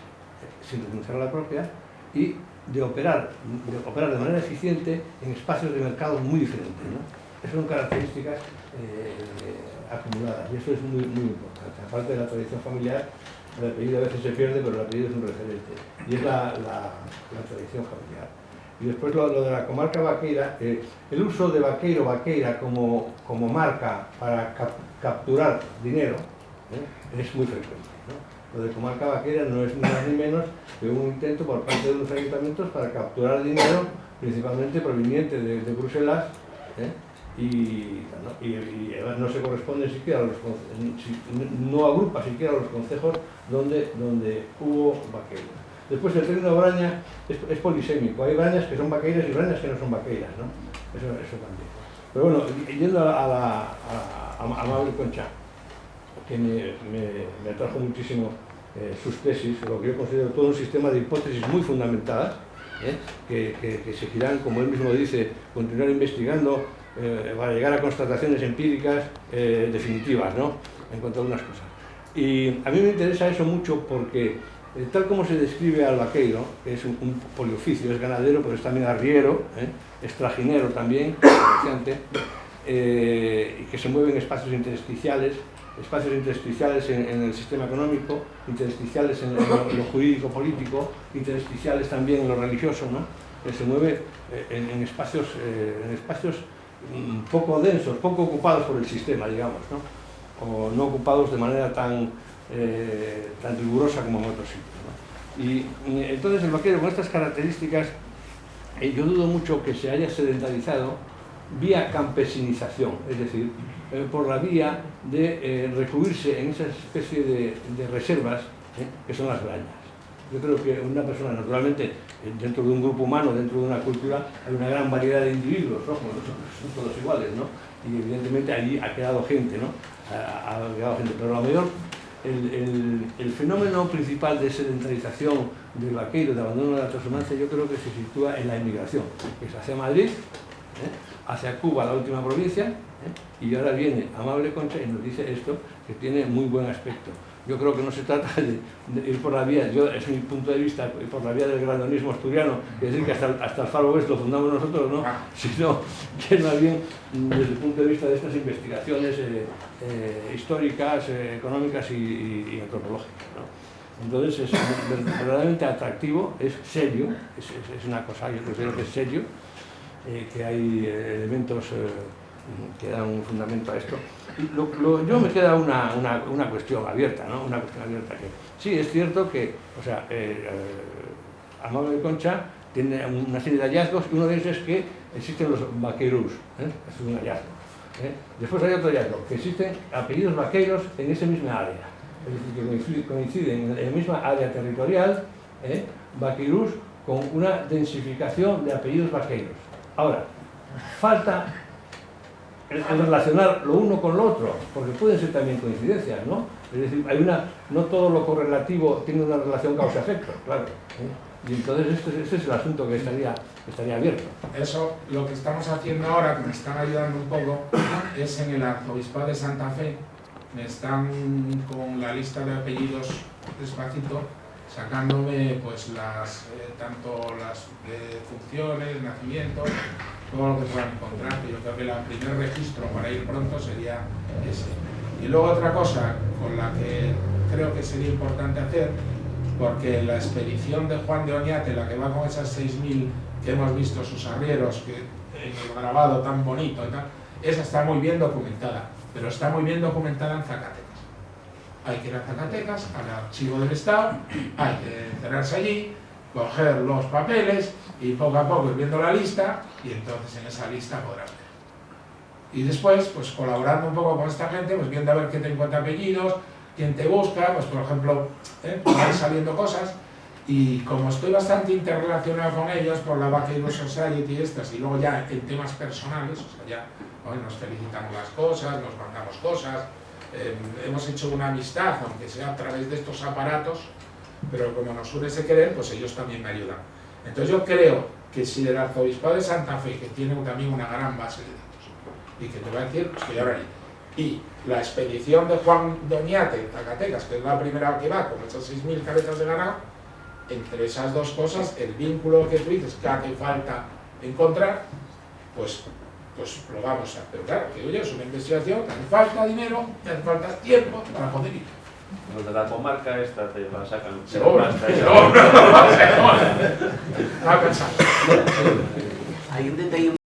sin renunciar a la propia, y de operar de manera eficiente en espacios de mercado muy diferentes, ¿no? Esas son características acumuladas, y eso es muy, muy importante. Aparte de la tradición familiar, el apellido a veces se pierde, pero el apellido es un referente, y es la tradición familiar. Y después lo de la comarca vaqueira, el uso de vaqueiro, vaqueira como marca para capturar dinero, es muy frecuente, ¿no? Lo de comarca vaqueira no es ni más ni menos que un intento por parte de los ayuntamientos para capturar dinero, principalmente proveniente de Bruselas, y además no se corresponde siquiera a los no agrupa siquiera a los concejos donde hubo vaqueiros. Después el término braña es polisémico, hay brañas que son vaqueiras y brañas que no son vaqueiras, ¿no? Eso también. Pero bueno, yendo a Amable Concha, que me atrajo muchísimo sus tesis, lo que yo considero todo un sistema de hipótesis muy fundamentadas, que exigirán, como él mismo dice, continuar investigando para llegar a constataciones empíricas definitivas, ¿no?, en cuanto a algunas cosas. Y a mí me interesa eso mucho porque, tal como se describe al vaqueiro, que es un polioficio, es ganadero, pero es también arriero, es trajinero también, comerciante, y que se mueve en espacios intersticiales en el sistema económico, intersticiales en lo jurídico-político, intersticiales también en lo religioso, ¿no? Se mueve en espacios poco densos, poco ocupados por el sistema, digamos, ¿no? O no ocupados de manera tan rigurosa como en otros sitios, ¿no? Y entonces el vaquero con estas características, yo dudo mucho que se haya sedentarizado vía campesinización, es decir, por la vía de recluirse en esa especie de reservas que son las brañas. Yo creo que una persona, naturalmente, dentro de un grupo humano, dentro de una cultura, hay una gran variedad de individuos, ¿no? Son todos iguales, ¿no? Y evidentemente allí ha quedado gente, ¿no? Ha quedado gente, pero a lo mejor el fenómeno principal de sedentarización del vaqueiro, de abandono de la transhumancia, yo creo que se sitúa en la emigración, que es hacia Madrid, hacia Cuba, la última provincia, y ahora viene Amable Concha y nos dice esto, que tiene muy buen aspecto. Yo creo que no se trata de ir por la vía, es mi punto de vista, ir por la vía del grandonismo asturiano, es decir, que hasta el Faro Oeste lo fundamos nosotros, ¿no? Sino que más bien desde el punto de vista de estas investigaciones históricas, económicas y antropológicas, ¿no? Entonces es verdaderamente atractivo, es serio, es una cosa, yo creo que es serio, que hay elementos que dan un fundamento a esto. Yo me queda una cuestión abierta, ¿no? Una cuestión abierta que sí, es cierto que, o sea, Amable Concha tiene una serie de hallazgos, y uno de ellos es que existen los vaqueiros, es un hallazgo. Después hay otro hallazgo, que existen apellidos vaqueiros en esa misma área, es decir, que coinciden en la misma área territorial, vaqueiros con una densificación de apellidos vaqueiros. Ahora, falta el relacionar lo uno con lo otro, porque pueden ser también coincidencias, ¿no? Es decir, no todo lo correlativo tiene una relación causa-efecto, claro. Y entonces este es el asunto que estaría abierto. Eso, lo que estamos haciendo ahora, que me están ayudando un poco, es en el Arzobispado de Santa Fe, me están con la lista de apellidos despacito, sacándome pues tanto las funciones, nacimientos, todo lo que puedan encontrar, que yo creo que el primer registro para ir pronto sería ese. Y luego otra cosa con la que creo que sería importante hacer, porque la expedición de Juan de Oñate, la que va con esas 6.000 que hemos visto sus arrieros, que en el grabado tan bonito y tal, esa está muy bien documentada, pero está muy bien documentada en Zacatecas. Hay que ir a Zacatecas, al archivo del Estado, hay que encerrarse allí, coger los papeles y poco a poco ir viendo la lista, y entonces en esa lista podrás ver. Y después, pues colaborando un poco con esta gente, pues viendo a ver quién te encuentra apellidos, quién te busca, pues por ejemplo, van saliendo cosas, y como estoy bastante interrelacionado con ellos por la Vaqueiro Society y estas, y luego ya en temas personales, o sea, ya nos felicitamos las cosas, nos mandamos cosas, hemos hecho una amistad, aunque sea a través de estos aparatos, pero como nos une ese querer, pues ellos también me ayudan. Entonces yo creo que si el Arzobispado de Santa Fe, que tiene también una gran base de datos, y que te voy a decir, pues que ya veré, y la expedición de Juan de Oñate en Zacatecas, que es la primera que va, con esas 6.000 cabezas de ganado, entre esas dos cosas, el vínculo que tú dices que hace falta encontrar, pues pues lo vamos a hacer. Pero claro, que oye, es una investigación, te hace falta dinero, te hace falta tiempo para poder ir. Los de la comarca esta te la sacan. Seguro. Va a pensar. Hay un detalle